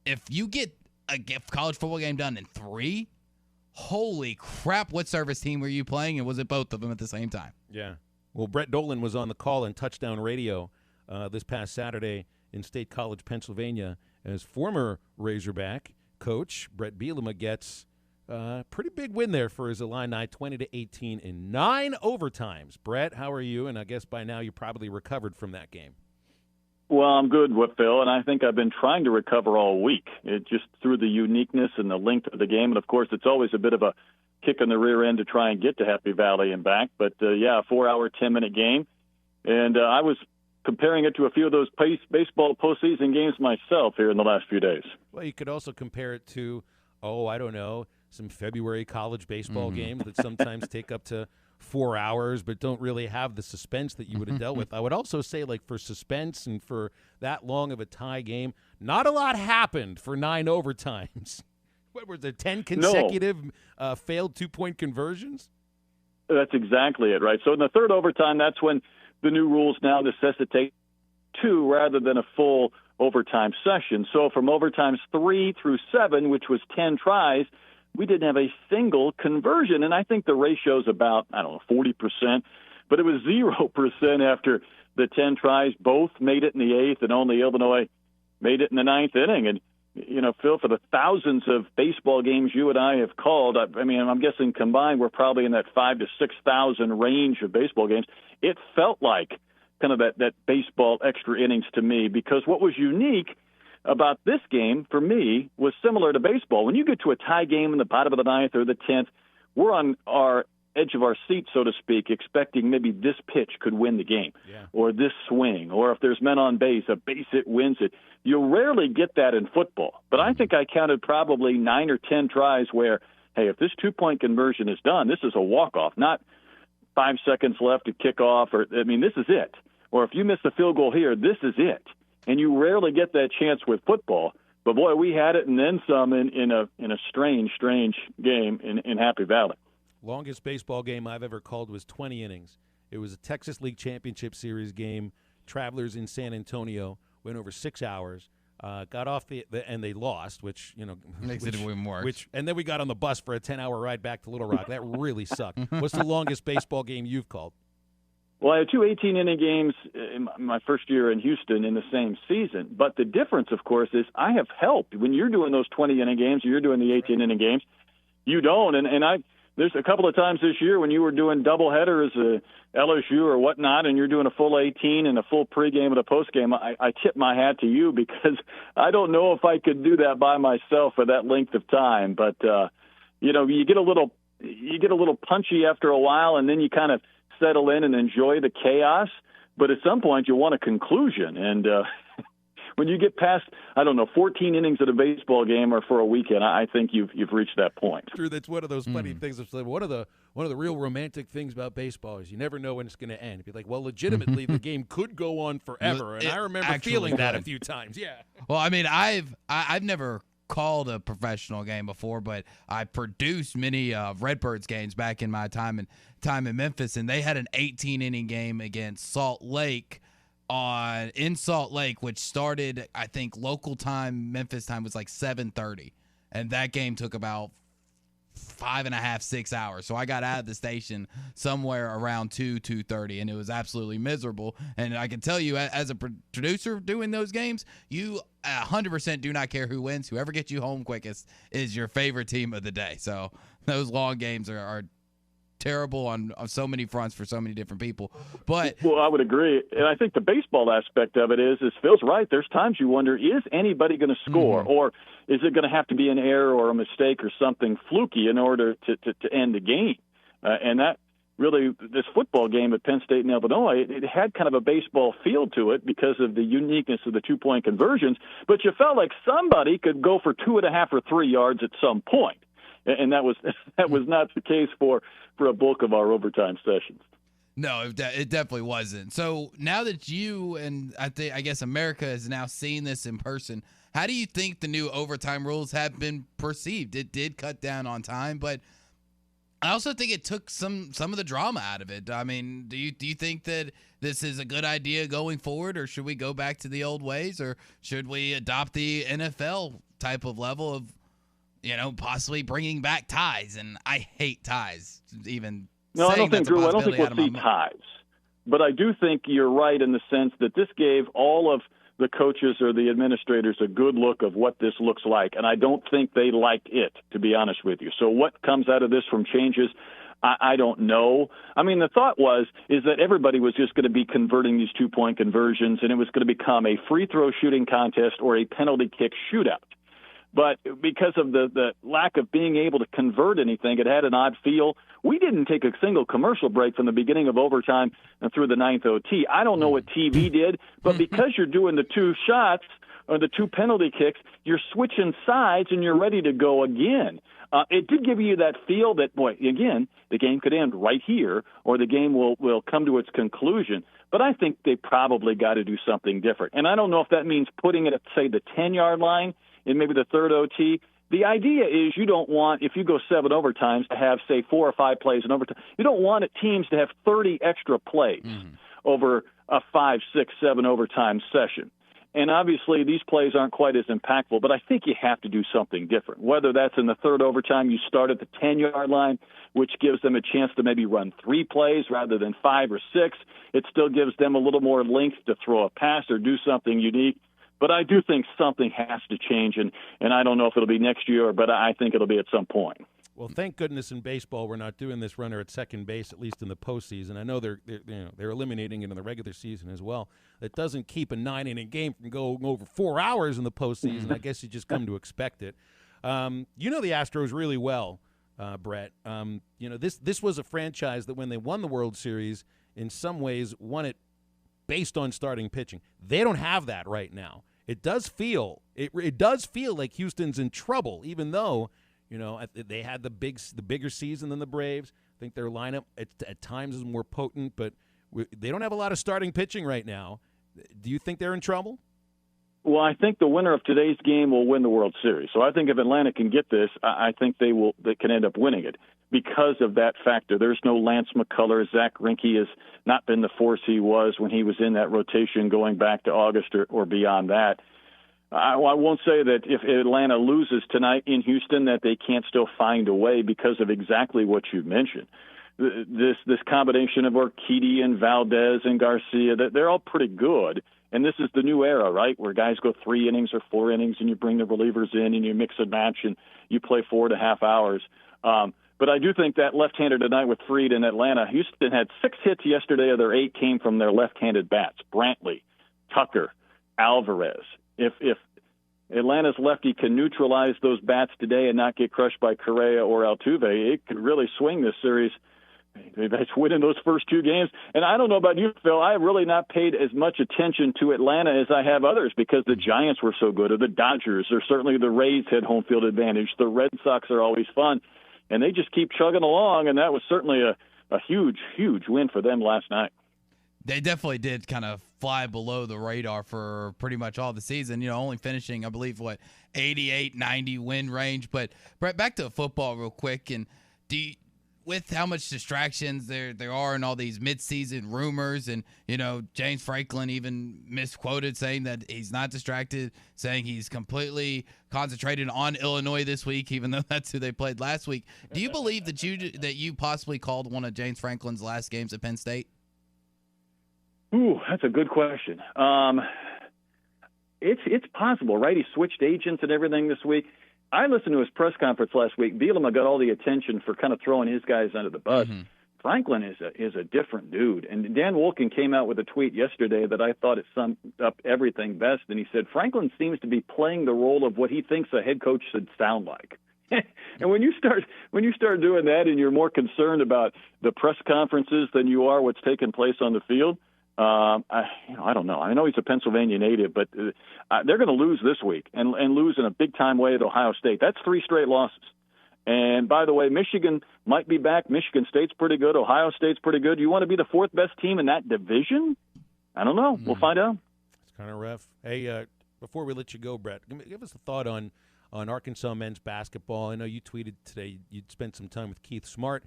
If you get a college football game done in 3, holy crap! What service team were you playing, and was it both of them at the same time? Yeah. Well, Brett Dolan was on the call in Touchdown Radio this past Saturday in State College, Pennsylvania, as former Razorback coach Brett Bielema gets. Pretty big win there for his Illini, 20-18 in 9 overtimes. Brett, how are you? And I guess by now you probably recovered from that game. Well, I'm good with Phil, and I think I've been trying to recover all week. It just through the uniqueness and the length of the game, and of course, it's always a bit of a kick in the rear end to try and get to Happy Valley and back. But yeah, a 4-hour, 10-minute game, and I was comparing it to a few of those baseball postseason games myself here in the last few days. Well, you could also compare it to, I don't know, some February college baseball games that sometimes take up to 4 hours but don't really have the suspense that you would have dealt with. I would also say, like, for suspense and for that long of a tie game, not a lot happened for 9 overtimes. What were there, 10 consecutive failed 2-point conversions? That's exactly it, right? So in the third overtime, that's when the new rules now necessitate 2 rather than a full overtime session. So from overtimes 3 through 7, which was 10 tries, we didn't have a single conversion. And I think the ratio is about, 40%, but it was 0% after the 10 tries, both made it in the 8th, and only Illinois made it in the 9th inning. And, Phil, for the thousands of baseball games you and I have called, I'm guessing combined we're probably in that 5,000 to 6,000 range of baseball games. It felt like kind of that baseball extra innings to me, because what was unique about this game for me was similar to baseball. When you get to a tie game in the bottom of the 9th or the 10th, we're on our edge of our seat, so to speak, expecting maybe this pitch could win the game, or this swing, or if there's men on base, a base hit wins it. You rarely get that in football. But I think I counted probably 9 or 10 tries where, hey, if this 2-point conversion is done, this is a walk-off, not 5 seconds left to kick off. This is it. Or if you miss the field goal here, this is it. And you rarely get that chance with football. But, boy, we had it and then some in a strange game in Happy Valley. Longest baseball game I've ever called was 20 innings. It was a Texas League Championship Series game. Travelers in San Antonio went over 6 hours. Got off and they lost, which makes it even worse. And then we got on the bus for a 10-hour ride back to Little Rock. That really sucked. What's the longest baseball game you've called? Well, I had 2 18-inning games in my first year in Houston in the same season. But the difference, of course, is I have helped. When you're doing those 20-inning games or you're doing the 18-inning games, you don't. And there's a couple of times this year when you were doing doubleheaders, LSU or whatnot, and you're doing a full 18 and a full pregame and a postgame, I tip my hat to you, because I don't know if I could do that by myself for that length of time. But, you get a little punchy after a while, and then you kind of settle in and enjoy the chaos. But at some point you want a conclusion. And when you get past, 14 innings at a baseball game or for a weekend, I think you've reached that point. True, that's one of those funny things. One of the real romantic things about baseball is you never know when it's going to end. You're like, well, legitimately, the game could go on forever, and I remember feeling that a few times. Yeah. Well, I've never called a professional game before, but I produced many Redbirds games back in my time in Memphis, and they had an 18-inning game against Salt Lake in Salt Lake, which started, I think, local time, Memphis time was like 7:30, and that game took about 5.5, 6 hours. So I got out of the station somewhere around 2:30, and it was absolutely miserable. And I can tell you, as a producer doing those games, you 100% do not care who wins. Whoever gets you home quickest is your favorite team of the day. So those long games are terrible on so many fronts for so many different people. But well, I would agree. And I think the baseball aspect of it is Phil's right. There's times you wonder, is anybody going to score? Or is it going to have to be an error or a mistake or something fluky in order to end the game? And that really, this football game at Penn State and Illinois, it had kind of a baseball feel to it because of the uniqueness of the 2-point conversions. But you felt like somebody could go for 2.5 or 3 yards at some point. And that was not the case for a bulk of our overtime sessions. No, it definitely wasn't. So now that you and I guess America has now seen this in person, how do you think the new overtime rules have been perceived? It did cut down on time, but I also think it took some of the drama out of it. I mean, do you think that this is a good idea going forward, or should we go back to the old ways, or should we adopt the NFL type of level of, possibly bringing back ties? And I hate ties. No, I don't think, Drew, we'll see ties. But I do think you're right in the sense that this gave all of the coaches or the administrators a good look of what this looks like. And I don't think they liked it, to be honest with you. So what comes out of this from changes, I don't know. I mean, the thought is that everybody was just going to be converting these 2-point conversions, and it was going to become a free throw shooting contest or a penalty kick shootout. But because of the lack of being able to convert anything, it had an odd feel. We didn't take a single commercial break from the beginning of overtime and through the 9th OT. I don't know what TV did, but because you're doing the 2 shots or the 2 penalty kicks, you're switching sides and you're ready to go again. It did give you that feel that, boy, again, the game could end right here or the game will come to its conclusion. But I think they probably got to do something different. And I don't know if that means putting it at, say, the 10-yard line in maybe the 3rd OT. The idea is you don't want, if you go 7 overtimes, to have, say, 4 or 5 plays in overtime. You don't want teams to have 30 extra plays over a 5, 6, 7 overtime session. And obviously these plays aren't quite as impactful, but I think you have to do something different. Whether that's in the third overtime, you start at the 10-yard line, which gives them a chance to maybe run 3 plays rather than 5 or 6. It still gives them a little more length to throw a pass or do something unique. But I do think something has to change, and I don't know if it'll be next year, but I think it'll be at some point. Well, thank goodness in baseball we're not doing this runner at second base, at least in the postseason. I know they're eliminating it in the regular season as well. It doesn't keep a 9-inning game from going over 4 hours in the postseason. I guess you just come to expect it. You know the Astros really well, Brett. This was a franchise that when they won the World Series, in some ways won it based on starting pitching. They don't have that right now. It does feel like Houston's in trouble, even though they had the bigger season than the Braves. I think their lineup at times is more potent, but they don't have a lot of starting pitching right now. Do you think they're in trouble? Well, I think the winner of today's game will win the World Series. So I think if Atlanta can get this, I think they can end up winning it because of that factor. There's no Lance McCullers. Zach Greinke has not been the force he was when he was in that rotation going back to August or beyond that. I won't say that if Atlanta loses tonight in Houston that they can't still find a way because of exactly what you mentioned. This combination of Urquidy and Valdez and Garcia, they're all pretty good. And this is the new era, right, where guys go 3 innings or 4 innings and you bring the relievers in and you mix and match and you play 4.5 hours. But I do think that left-hander tonight with Fried in Atlanta, Houston had 6 hits yesterday of their 8 came from their left-handed bats. Brantley, Tucker, Alvarez. If Atlanta's lefty can neutralize those bats today and not get crushed by Correa or Altuve, it could really swing this series. That's winning those first 2 games. And I don't know about you, Phil. I have really not paid as much attention to Atlanta as I have others because the Giants were so good, or the Dodgers, or certainly the Rays had home field advantage. The Red Sox are always fun, and they just keep chugging along, and that was certainly a huge, huge win for them last night. They definitely did kind of fly below the radar for pretty much all the season, only finishing, I believe, 88, 90 win range. But, Brett, back to football real quick. And with how much distractions there are and all these midseason rumors, and, James Franklin even misquoted saying that he's not distracted, saying he's completely concentrated on Illinois this week, even though that's who they played last week. Do you believe that you possibly called one of James Franklin's last games at Penn State? Ooh, that's a good question. It's possible, right? He switched agents and everything this week. I listened to his press conference last week. Bielema got all the attention for kind of throwing his guys under the bus. Mm-hmm. Franklin is a different dude. And Dan Wolken came out with a tweet yesterday that I thought it summed up everything best. And he said, Franklin seems to be playing the role of what he thinks a head coach should sound like. And when you start doing that and you're more concerned about the press conferences than you are what's taking place on the field, I don't know. I know he's a Pennsylvania native, but they're going to lose this week and lose in a big-time way at Ohio State. That's 3 straight losses. And, by the way, Michigan might be back. Michigan State's pretty good. Ohio State's pretty good. You want to be the 4th best team in that division? I don't know. We'll find out. It's kind of rough. Hey, before we let you go, Brett, give us a thought on Arkansas men's basketball. I know you tweeted today you'd spent some time with Keith Smart.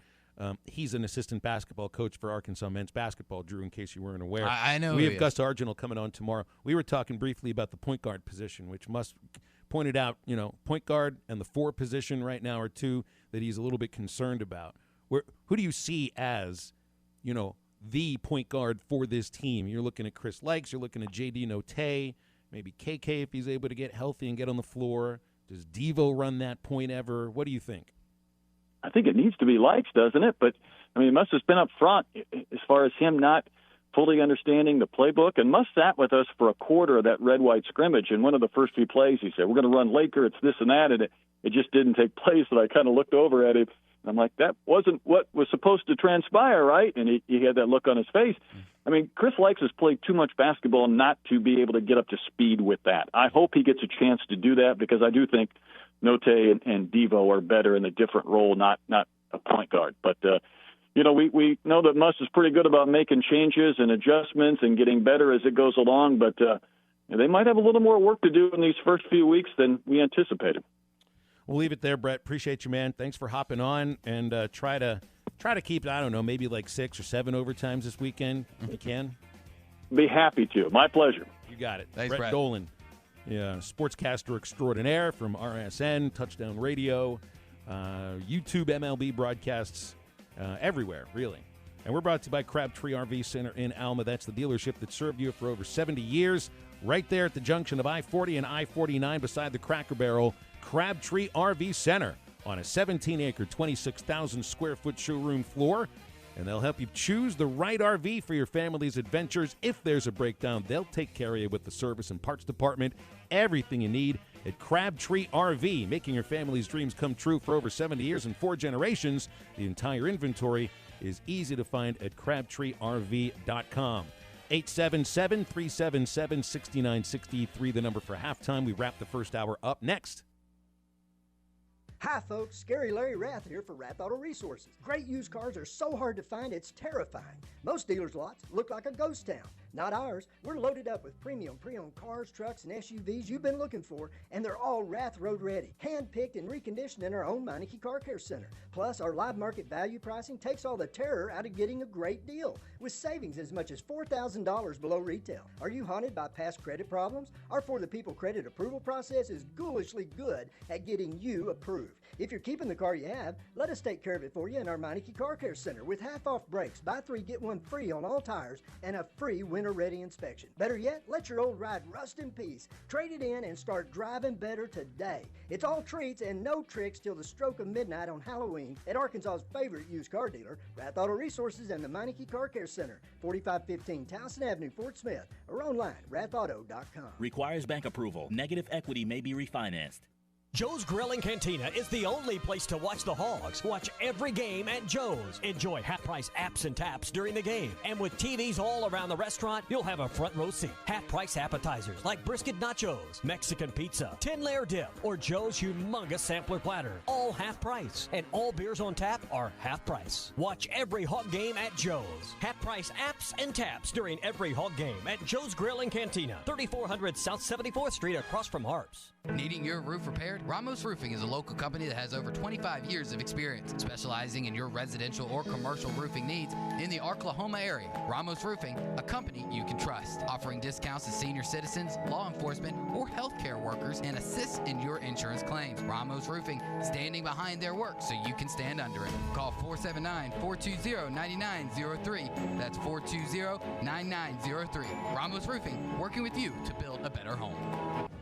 He's an assistant basketball coach for Arkansas men's basketball, Drew, in case you weren't aware. I know. We have Gus Argenal coming on tomorrow. We were talking briefly about the point guard position, which pointed out, point guard and the 4 position right now are 2 that he's a little bit concerned about. Who do you see as, the point guard for this team? You're looking at Chris Likes. You're looking at J.D. Notae, maybe KK if he's able to get healthy and get on the floor. Does Devo run that point ever? What do you think? I think it needs to be Likes, doesn't it? But, it must have been up front as far as him not fully understanding the playbook. And Must sat with us for a quarter of that red-white scrimmage. And one of the first few plays, he said, we're going to run Laker, it's this and that. And it just didn't take place. And I kind of looked over at him. And I'm like, that wasn't what was supposed to transpire, right? And he had that look on his face. Chris Likes has played too much basketball not to be able to get up to speed with that. I hope he gets a chance to do that because I do think Note and Devo are better in a different role, not a point guard. But, we know that Muss is pretty good about making changes and adjustments and getting better as it goes along. But they might have a little more work to do in these first few weeks than we anticipated. We'll leave it there, Brett. Appreciate you, man. Thanks for hopping on, and try to keep, I don't know, maybe like 6 or 7 overtimes this weekend if you can. Be happy to. My pleasure. You got it. Thanks, Brett Brett. Dolan. Yeah, sportscaster extraordinaire from RSN, Touchdown Radio, YouTube MLB broadcasts, everywhere, really. And we're brought to you by Crabtree RV Center in Alma. That's the dealership that served you for over 70 years. Right there at the junction of I-40 and I-49 beside the Cracker Barrel, Crabtree RV Center on a 17-acre, 26,000-square-foot showroom floor. And they'll help you choose the right RV for your family's adventures. If there's a breakdown, they'll take care of you with the service and parts department. Everything you need at Crabtree RV, making your family's dreams come true for over 70 years and 4 generations. The entire inventory is easy to find at CrabtreeRV.com. 877-377-6963, the number for halftime. We wrap the first hour up next. Hi folks, Scary Larry Rath here for Rath Auto Resources. Great used cars are so hard to find it's terrifying. Most dealers' lots look like a ghost town. Not ours. We're loaded up with premium pre-owned cars, trucks, and SUVs you've been looking for, and they're all Rath Road ready, hand-picked and reconditioned in our own Meineke Car Care Center. Plus, our live market value pricing takes all the terror out of getting a great deal, with savings as much as $4,000 below retail. Are you haunted by past credit problems? Our For the People credit approval process is ghoulishly good at getting you approved. If you're keeping the car you have, let us take care of it for you in our Meineke Car Care Center with half-off brakes, buy 3, get 1 free on all tires, and a free winter-ready inspection. Better yet, let your old ride rust in peace. Trade it in and start driving better today. It's all treats and no tricks till the stroke of midnight on Halloween at Arkansas's favorite used car dealer, Rath Auto Resources and the Meineke Car Care Center, 4515 Towson Avenue, Fort Smith, or online, rathauto.com. Requires bank approval. Negative equity may be refinanced. Joe's Grill and Cantina is the only place to watch the Hogs. Watch every game at Joe's. Enjoy half-price apps and taps during the game. And with TVs all around the restaurant, you'll have a front row seat. Half-price appetizers like brisket nachos, Mexican pizza, 10-layer dip, or Joe's humongous sampler platter. All half price. And all beers on tap are half price. Watch every Hog game at Joe's. Half-price apps and taps during every Hog game at Joe's Grill and Cantina, 3400 South 74th Street across from Harps. Needing your roof repaired? Ramos Roofing is a local company that has over 25 years of experience, specializing in your residential or commercial roofing needs in the Oklahoma area. Ramos Roofing, a company you can trust, offering discounts to senior citizens, law enforcement, or healthcare workers, and assists in your insurance claims. Ramos Roofing, standing behind their work so you can stand under it. Call 479-420-9903. That's 420-9903. Ramos Roofing, working with you to build a better home.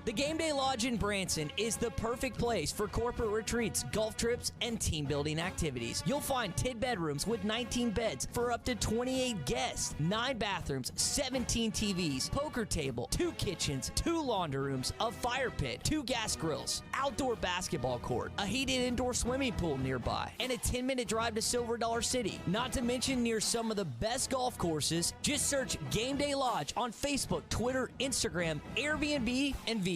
The Game Day Lodge in Branson is the perfect place for corporate retreats, golf trips, and team building activities. You'll find 10 bedrooms with 19 beds for up to 28 guests, 9 bathrooms, 17 TVs, poker table, 2 kitchens, 2 laundry rooms, a fire pit, 2 gas grills, outdoor basketball court, a heated indoor swimming pool nearby, and a 10-minute drive to Silver Dollar City. Not to mention near some of the best golf courses. Just search Game Day Lodge on Facebook, Twitter, Instagram, Airbnb, and VRBO.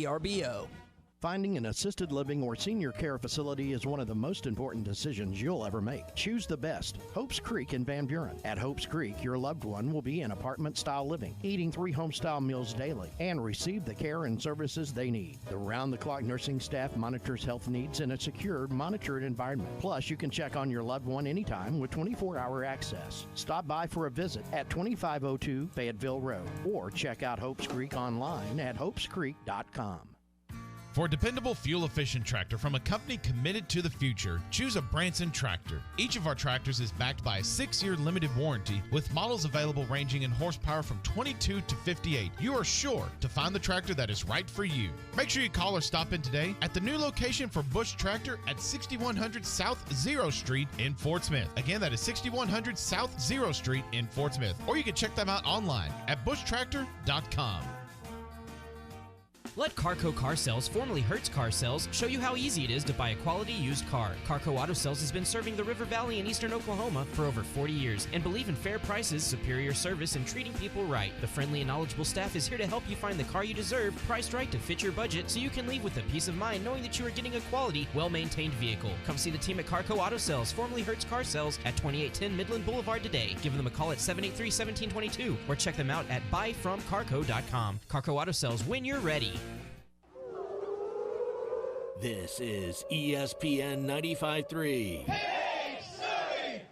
Finding an assisted living or senior care facility is one of the most important decisions you'll ever make. Choose the best. Hope's Creek in Van Buren. At Hope's Creek, your loved one will be in apartment-style living, eating 3 home-style meals daily, and receive the care and services they need. The round-the-clock nursing staff monitors health needs in a secure, monitored environment. Plus, you can check on your loved one anytime with 24-hour access. Stop by for a visit at 2502 Fayetteville Road, or check out Hope's Creek online at hopescreek.com. For a dependable, fuel-efficient tractor from a company committed to the future, choose a Branson tractor. Each of our tractors is backed by a 6-year limited warranty with models available ranging in horsepower from 22 to 58. You are sure to find the tractor that is right for you. Make sure you call or stop in today at the new location for Bush Tractor at 6100 South 0 Street in Fort Smith. Again, that is 6100 South 0 Street in Fort Smith. Or you can check them out online at bushtractor.com. Let Carco Car Sales, formerly Hertz Car Sales, show you how easy it is to buy a quality used car. Carco Auto Sales has been serving the River Valley in eastern Oklahoma for over 40 years and believe in fair prices, superior service, and treating people right. The friendly and knowledgeable staff is here to help you find the car you deserve, priced right to fit your budget, so you can leave with a peace of mind knowing that you are getting a quality, well-maintained vehicle. Come see the team at Carco Auto Sales, formerly Hertz Car Sales, at 2810 Midland Boulevard today. Give them a call at 783-1722 or check them out at buyfromcarco.com. Carco Auto Sales, when you're ready. This is ESPN 95.3. Hey, Surrey!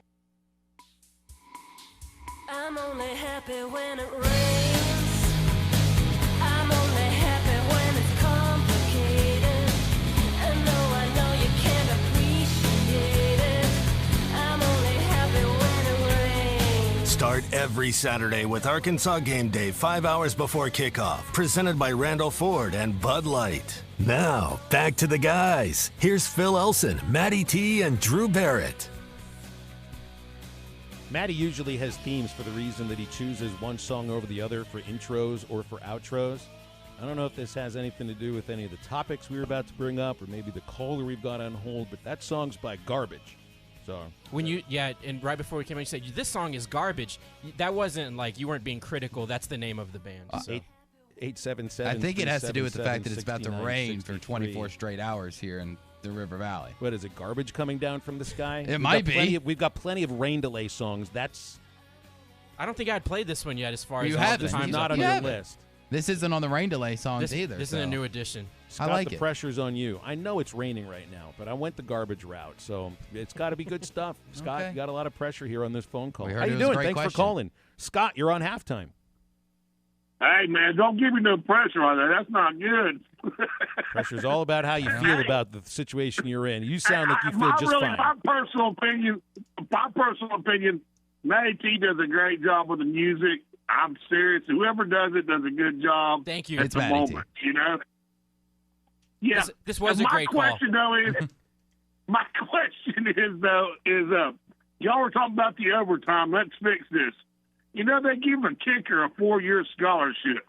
I'm only happy when it rains. I every Saturday with Arkansas Game Day 5 hours before kickoff. Presented by Randall Ford and Bud Light. Now, back to the guys. Here's Phil Elson, Matty T, and Drew Barrett. Matty usually has themes for the reason that he chooses one song over the other for intros or for outros. I don't know if this has anything to do with any of the topics we were about to bring up or maybe the caller we've got on hold, but that song's by Garbage. So when and right before we came in, you said this song is garbage. That wasn't like you weren't being critical. That's the name of the band. 877. I think it has to do with the fact that it's about to rain for 24 straight hours here in the River Valley. What is it? Garbage coming down from the sky? It might be. We've got plenty of rain delay songs. I don't think I'd played this one yet. As far as you haven't. This is not on your list. This isn't on the rain delay songs either. This is a new addition. Scott, I like the it. pressure's on you. I know it's raining right now, but I went the garbage route, so it's got to be good stuff. Scott, Okay. you got a lot of pressure here on this phone call. We heard How it you was a doing? great Thanks question. for calling. Scott, you're on halftime. Hey, man, don't give me no pressure on that. That's not good. Pressure's all about how you feel about the situation you're in. You sound like you feel just fine. My personal opinion, Matty T does a great job with the music. I'm serious. Whoever does it does a good job. Thank you. At It's the Matty moment, T. you know. Yeah. This was a my great call. question though is, my question is y'all were talking about the overtime. Let's fix this. You know, they give a kicker a 4-year scholarship.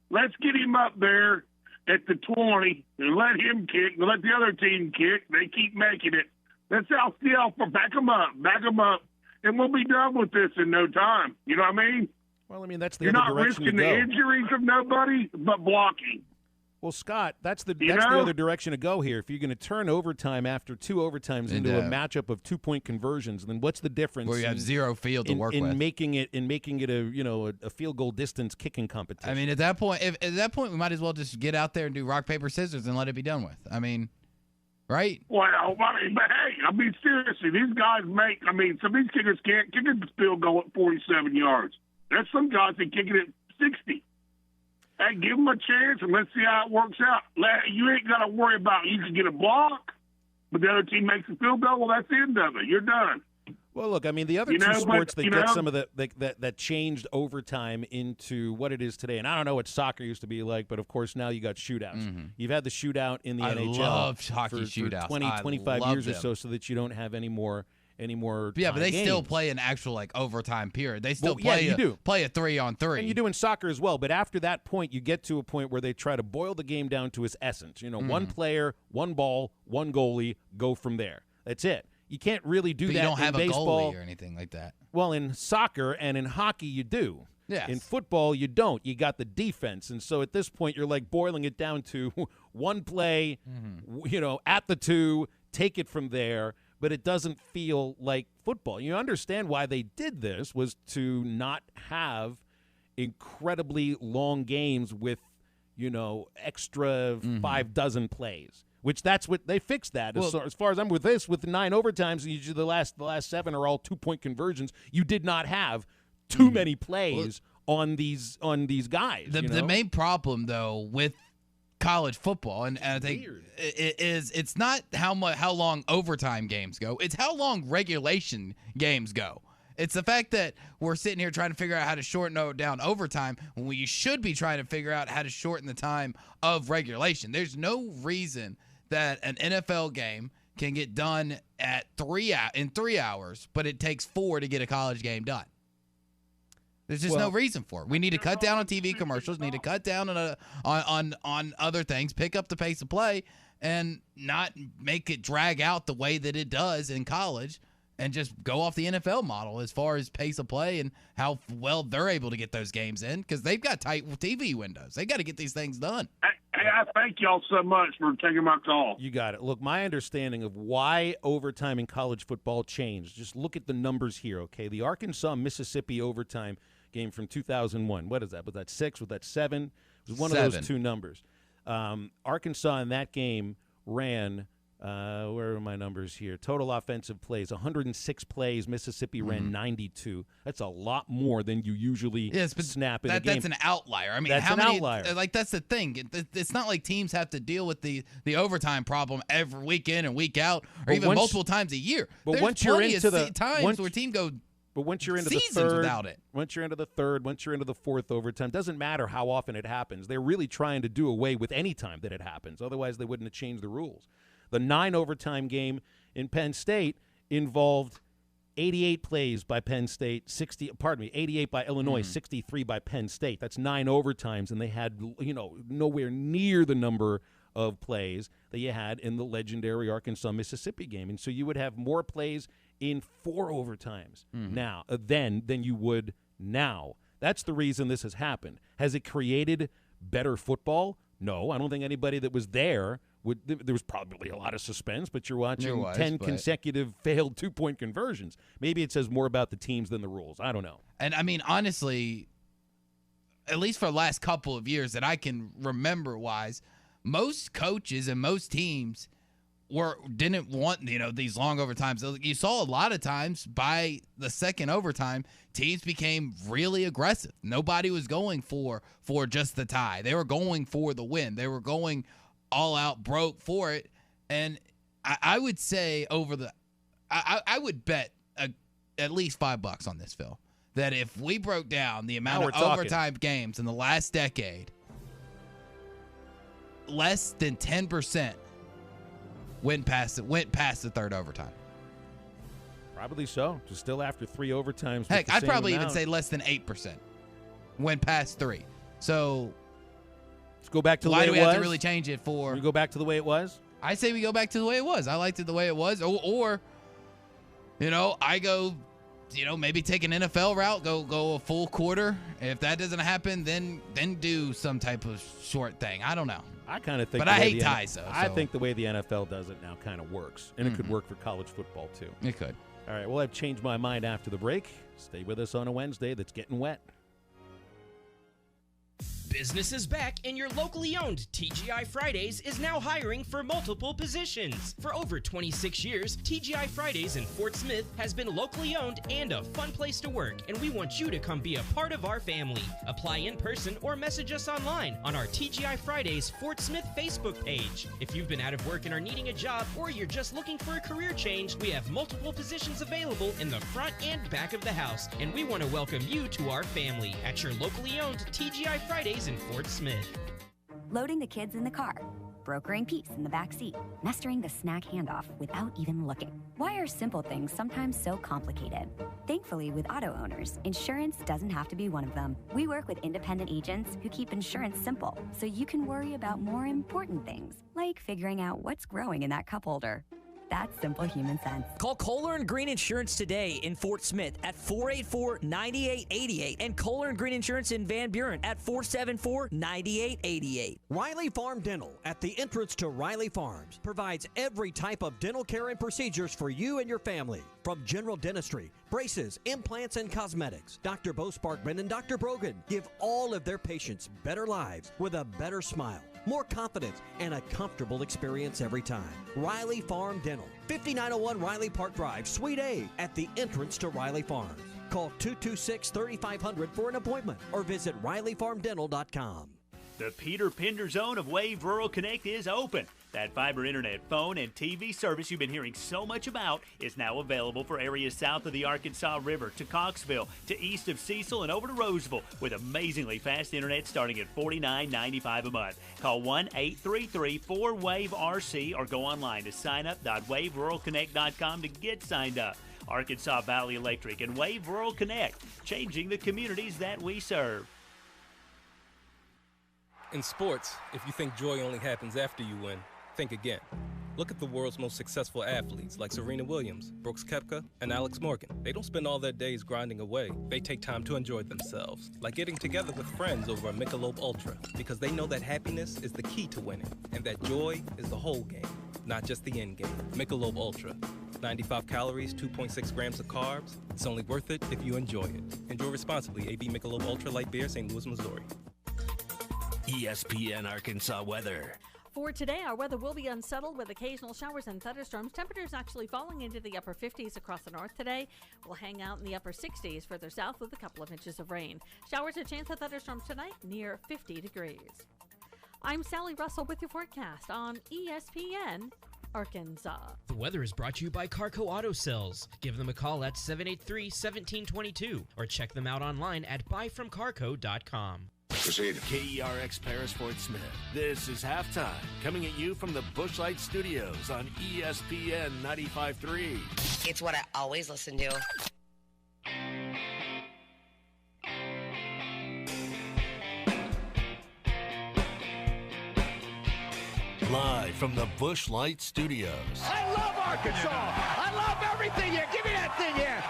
Let's get him up there at the 20 and let him kick and let the other team kick. They keep making it. Let's back them up, and we'll be done with this in no time. You know what I mean? Well, I mean, that's the You're other not direction risking to the go. injuries of nobody, but blocking. Well, Scott, that's the You know? other direction to go here. If you're going to turn overtime after 2 overtimes into a matchup of 2-point conversions, then what's the difference? Where you have zero field to work in with. making it a field goal distance kicking competition. I mean, at that point, we might as well just get out there and do rock paper scissors and let it be done with. I mean, right? Well, seriously, these guys some of these kickers can't kick a field goal at 47 yards. There's some guys that kick it at 60. Hey, give them a chance and let's see how it works out. You ain't got to worry about you can get a block, but the other team makes a field goal. Well, that's the end of it. You're done. Well, look, I mean, the other two sports that get some of that changed overtime into what it is today, and I don't know what soccer used to be like, but of course now you got shootouts. Mm-hmm. You've had the shootout in the NHL love hockey for shootouts. 20, 25 love years or them. so that you don't have any more Yeah, but they games. still play an actual overtime period. They still play a 3-on-3. And you do in soccer as well, but after that point, you get to a point where they try to boil the game down to its essence. One player, one ball, one goalie, go from there. That's it. You can't really do But that you don't have in a baseball goalie or anything like that. Well, in soccer and in hockey, you do. Yes. In football, you don't. You got the defense. And so at this point, you're like boiling it down to one play, at the 2, take it from there. But it doesn't feel like football. You understand why they did this was to not have incredibly long games with, extra 5 dozen plays. Which that's what they fixed that. As far as I'm with 9 overtimes, usually the last 7 are all 2-point conversions. You did not have too many plays on these guys. The main problem though with college football, and I think it's not how long overtime games go. It's how long regulation games go. It's the fact that we're sitting here trying to figure out how to shorten down overtime when we should be trying to figure out how to shorten the time of regulation. There's no reason that an NFL game can get done in 3 hours, but it takes 4 to get a college game done. There's just no reason for it. We need to cut down on TV commercials, need to cut down on other things, pick up the pace of play, and not make it drag out the way that it does in college, and just go off the NFL model as far as pace of play and how well they're able to get those games in, because they've got tight TV windows. They got to get these things done. Hey, I thank y'all so much for taking my call. You got it. Look, my understanding of why overtime in college football changed, just look at the numbers here, okay? The Arkansas-Mississippi overtime game from 2001. What is that? Was that 6? Was that 7? It was one of those 2 numbers. Arkansas in that game ran, where are my numbers here? Total offensive plays, 106 plays. Mississippi ran 92. That's a lot more than you usually snap in a game. That's an outlier. I mean, that's how many? Outlier. Like, that's the thing. It's not like teams have to deal with the overtime problem every week in and week out, or even multiple times a year. But There's once you're plenty into of times where a team go But once you're into seasons the third, without it. Once you're into the third, once you're into the fourth overtime, doesn't matter how often it happens. They're really trying to do away with any time that it happens. Otherwise, they wouldn't have changed the rules. The 9 overtime game in Penn State involved 88 plays by Penn State, 88 by Illinois, 63 by Penn State. That's 9 overtimes, and they had, nowhere near the number of plays that you had in the legendary Arkansas-Mississippi game. And so you would have more plays in 4 overtimes now than you would now. That's the reason this has happened. Has it created better football? No, I don't think anybody that was there there was probably a lot of suspense, but you're watching 10 consecutive failed 2-point conversions. Maybe it says more about the teams than the rules. I don't know. And, I mean, honestly, at least for the last couple of years that I can remember-wise, most coaches and most teams didn't want, these long overtimes. You saw a lot of times by the second overtime, teams became really aggressive. Nobody was going for just the tie. They were going for the win. They were going all out, broke for it. And I would say I would bet at least $5 on this, Phil, that if we broke down the amount of overtime games in the last decade, less than 10% went past the third overtime. Probably so. Just still after 3 overtimes. Heck, I'd probably even say less than 8% went past 3. So let's go back to the way it was. Why do we have to really change it for? We go back to the way it was? I say we go back to the way it was. I liked it the way it was. Or I go, maybe take an NFL route, go a full quarter. If that doesn't happen, then do some type of short thing. I don't know. I kind of think. But I hate ties, though. I think the way the NFL does it now kind of works. And it could work for college football, too. It could. All right, well, I've changed my mind after the break. Stay with us on a Wednesday that's getting wet. Business is back, and your locally owned TGI Fridays is now hiring for multiple positions. For over 26 years, TGI Fridays in Fort Smith has been locally owned and a fun place to work, and we want you to come be a part of our family. Apply in person or message us online on our TGI Fridays Fort Smith Facebook page. If you've been out of work and are needing a job, or you're just looking for a career change, we have multiple positions available in the front and back of the house, and we want to welcome you to our family at your locally owned TGI Fridays in Fort Smith. Loading the kids in the car, brokering peace in the back seat, mastering the snack handoff without even looking. Why are simple things sometimes so complicated? Thankfully, with auto owners, insurance doesn't have to be one of them. We work with independent agents who keep insurance simple, so you can worry about more important things, like figuring out what's growing in that cup holder. That's simple human sense. Call Kohler and Green Insurance today in Fort Smith at 484-9888 and Kohler and Green Insurance in Van Buren at 474-9888. Riley Farm Dental at the entrance to Riley Farms provides every type of dental care and procedures for you and your family. From general dentistry, braces, implants, and cosmetics, Dr. Bo Sparkman and Dr. Brogan give all of their patients better lives with a better smile, more confidence, and a comfortable experience every time. Riley Farm Dental, 5901 Riley Park Drive, Suite A, at the entrance to Riley Farms. Call 226-3500 for an appointment or visit RileyFarmDental.com. The Peter Pender Zone of Wave Rural Connect is open. That fiber internet, phone, and TV service you've been hearing so much about is now available for areas south of the Arkansas River, to Coxville, to east of Cecil, and over to Roseville, with amazingly fast internet starting at $49.95 a month. Call 1-833-4WAVE-RC or go online to signup.waveruralconnect.com to get signed up. Arkansas Valley Electric and Wave Rural Connect, changing the communities that we serve. In sports, if you think joy only happens after you win, think again. Look at the world's most successful athletes like Serena Williams, Brooks Koepka, and Alex Morgan. They don't spend all their days grinding away. They take time to enjoy themselves, like getting together with friends over a Michelob Ultra, because they know that happiness is the key to winning, and that joy is the whole game, not just the end game. Michelob Ultra. 95 calories, 2.6 grams of carbs. It's only worth it if you enjoy it. Enjoy responsibly. AB Michelob Ultra Light Beer, St. Louis, Missouri. ESPN Arkansas weather. For today, our weather will be unsettled with occasional showers and thunderstorms. Temperatures actually falling into the upper 50s across the north today. We'll hang out in the upper 60s further south with a couple of inches of rain. Showers or chance of thunderstorms tonight near 50 degrees. I'm Sally Russell with your forecast on ESPN Arkansas. The weather is brought to you by Carco Auto Sales. Give them a call at 783-1722 or check them out online at buyfromcarco.com. Proceed. KERX Paris Fort Smith. This is halftime, coming at you from the Busch Light Studios on ESPN 95.3. It's what I always listen to. Live from the Busch Light Studios. I love Arkansas. I love everything here. Give me that thing here.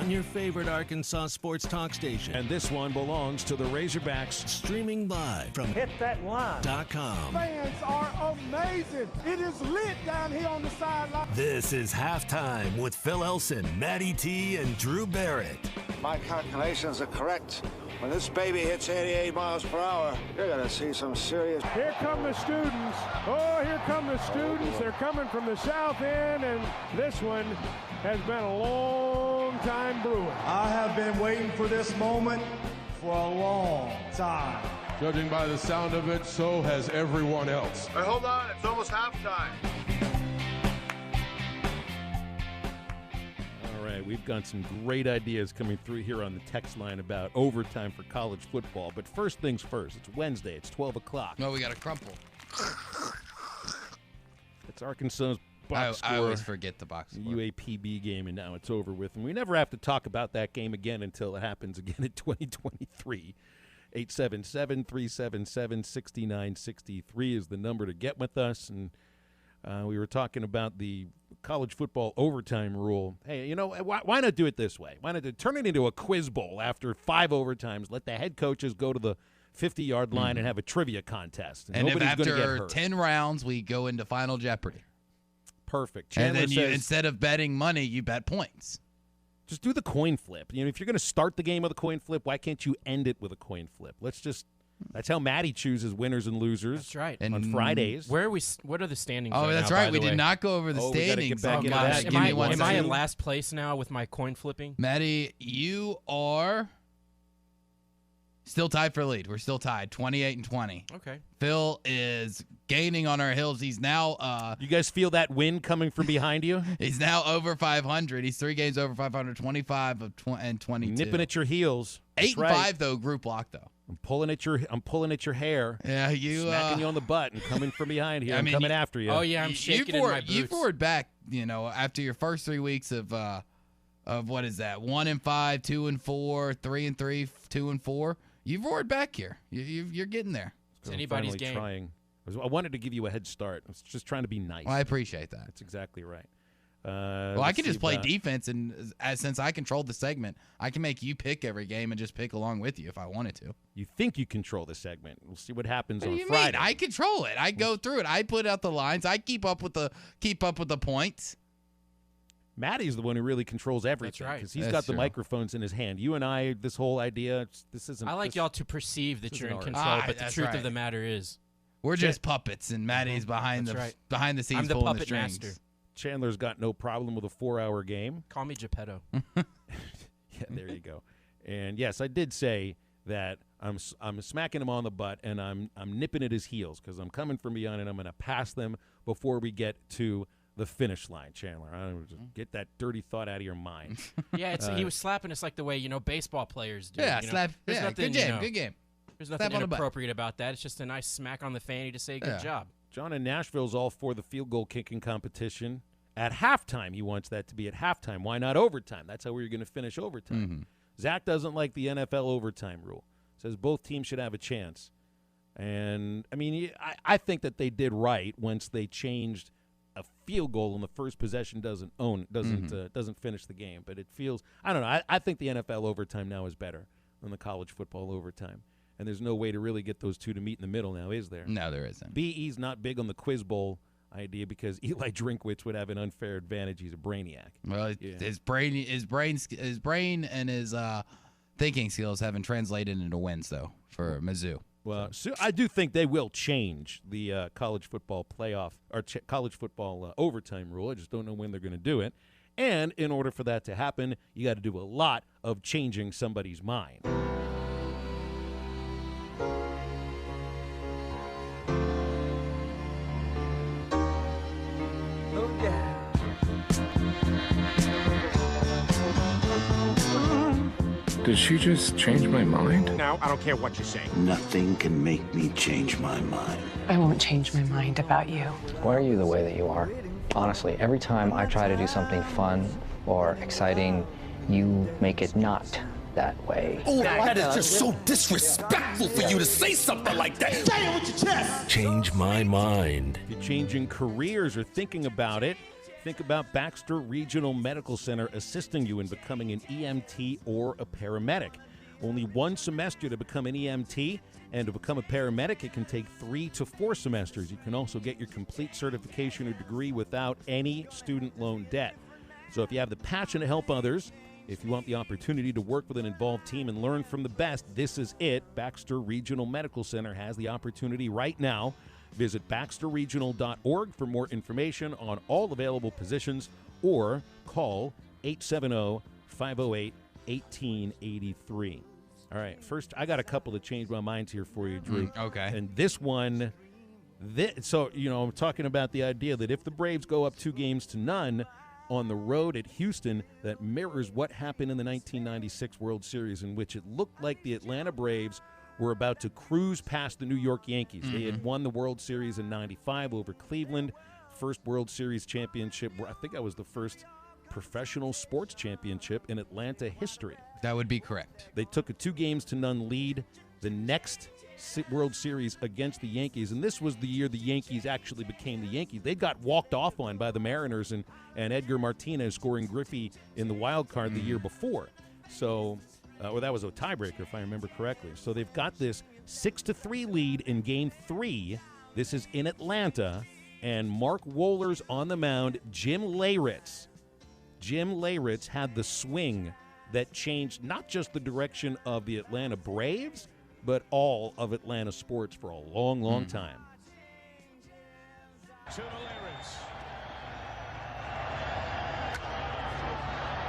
On your favorite Arkansas sports talk station. And this one belongs to the Razorbacks. Streaming live from HitThatLine.com. Fans are amazing. It is lit down here on the sideline. This is Halftime with Phil Elson, Matty T, and Drew Barrett. My calculations are correct. When this baby hits 88 miles per hour, you're going to see some serious... Here come the students. Oh, here come the students. They're coming from the south end, and this one has been a long time brewing. I have been waiting for this moment for a long time. Judging by the sound of it, so has everyone else. Hey, hold on. It's almost halftime. All right, we've got some great ideas coming through here on the text line about overtime for college football. But first things first, it's Wednesday. It's 12 o'clock. No, we got to crumple. It's Arkansas's box score. I always forget the box score. UAPB game, and now it's over with. And we never have to talk about that game again until it happens again in 2023. 877-377-6963 is the number to get with us. And we were talking about the college football overtime rule. Hey, you know, why not do it this way? Why not turn it into a quiz bowl after 5 overtimes? Let the head coaches go to the 50-yard line and have a trivia contest. And if after get hurt. 10 rounds, we go into Final Jeopardy. Perfect. Chandler and then instead of betting money, you bet points. Just do the coin flip. You know, if you're going to start the game with a coin flip, why can't you end it with a coin flip? That's how Matty chooses winners and losers. That's right. And on Fridays. What are the standings? Oh, that's right. We did not go over the standings. Am I in last place now with my coin flipping? Matty, you are still tied for lead. We're still tied, 28-20. Okay. Phil is gaining on our heels. He's now. You guys feel that win coming from behind you? He's now over 500. He's 3 games over 500, 25 and 22. Nipping at your heels. 8-5 though. Group block though. I'm pulling at your hair. Yeah, you smacking you on the butt and coming from behind here. I'm coming after you. Oh yeah, I'm shaking in my boots. You forward back, you know, after your first 3 weeks of what is that? 1-5, 2-4, 3-3, 2-4. You've roared back here. You're getting there. It's anybody's game. Trying. I wanted to give you a head start. I was just trying to be nice. Well, I appreciate that. That's exactly right. Well, I can just play defense, and since I controlled the segment, I can make you pick every game and just pick along with you if I wanted to. You think you control the segment? We'll see what happens on Friday. Friday. I control it. I go through it. I put out the lines. I keep up with the points. Matty's the one who really controls everything. That's right. Because he's got the microphones in his hand. You and I, this whole idea, this isn't. I like y'all to perceive that you're in control, but the truth of the matter is, we're just puppets, and Matty's behind the scenes. I'm the pulling puppet the strings. master. Chandler's got no problem with a 4-hour game. Call me Geppetto. Yeah, there you go. And yes, I did say that I'm smacking him on the butt, and I'm nipping at his heels because I'm coming from behind, and I'm going to pass them before we get to the finish line, Chandler. I don't just get that dirty thought out of your mind. Yeah, he was slapping us like the way baseball players do. Yeah, slap. There's nothing, good game. There's nothing inappropriate about that. It's just a nice smack on the fanny to say good job. John in Nashville's all for the field goal kicking competition. At halftime, he wants that to be at halftime. Why not overtime? That's how we're going to finish overtime. Mm-hmm. Zach doesn't like the NFL overtime rule. Says both teams should have a chance. And, I mean, I think that they did right once they changed a field goal and the first possession doesn't finish the game. But it feels – I don't know. I think the NFL overtime now is better than the college football overtime. And there's no way to really get those two to meet in the middle now, is there? No, there isn't. BE's not big on the quiz bowl idea because Eli Drinkwitz would have an unfair advantage. He's a brainiac. Well, his brain and his thinking skills haven't translated into wins though for Mizzou. Well, so I do think they will change the college football playoff or college football overtime rule. I just don't know when they're going to do it. And in order for that to happen, you got to do a lot of changing somebody's mind. Did she just change my mind? Now, I don't care what you say. Nothing can make me change my mind. I won't change my mind about you. Why are you the way that you are? Honestly, every time I try to do something fun or exciting, you make it not that way. Oh, that is just so disrespectful for you to say something like that. Say it with your chest. Change my mind. If you're changing careers or thinking about it, think about Baxter Regional Medical Center assisting you in becoming an EMT or a paramedic. Only one semester to become an EMT, and to become a paramedic, it can take 3 to 4 semesters. You can also get your complete certification or degree without any student loan debt. So if you have the passion to help others, if you want the opportunity to work with an involved team and learn from the best, this is it. Baxter Regional Medical Center has the opportunity right now. Visit baxterregional.org for more information on all available positions, or call 870-508-1883. All right, first, I got a couple that changed my mind here for you, Drew. Okay. And this one, so, I'm talking about the idea that if the Braves go up 2-0 on the road at Houston, that mirrors what happened in the 1996 World Series, in which it looked like the Atlanta Braves were about to cruise past the New York Yankees. They had won the World Series in 95 over Cleveland, first World Series championship. I think that was the first professional sports championship in Atlanta history. That would be correct. They took a 2-0 lead the next World Series against the Yankees, and this was the year the Yankees actually became the Yankees. They got walked off on by the Mariners and Edgar Martinez scoring Griffey in the wild card the year before. So, that was a tiebreaker if I remember correctly. So they've got this 6-3 lead in Game 3. This is in Atlanta, and Mark Wohler's on the mound. Jim Leyritz had the swing that changed not just the direction of the Atlanta Braves, but all of Atlanta sports for a long, long time. To the Leyritz.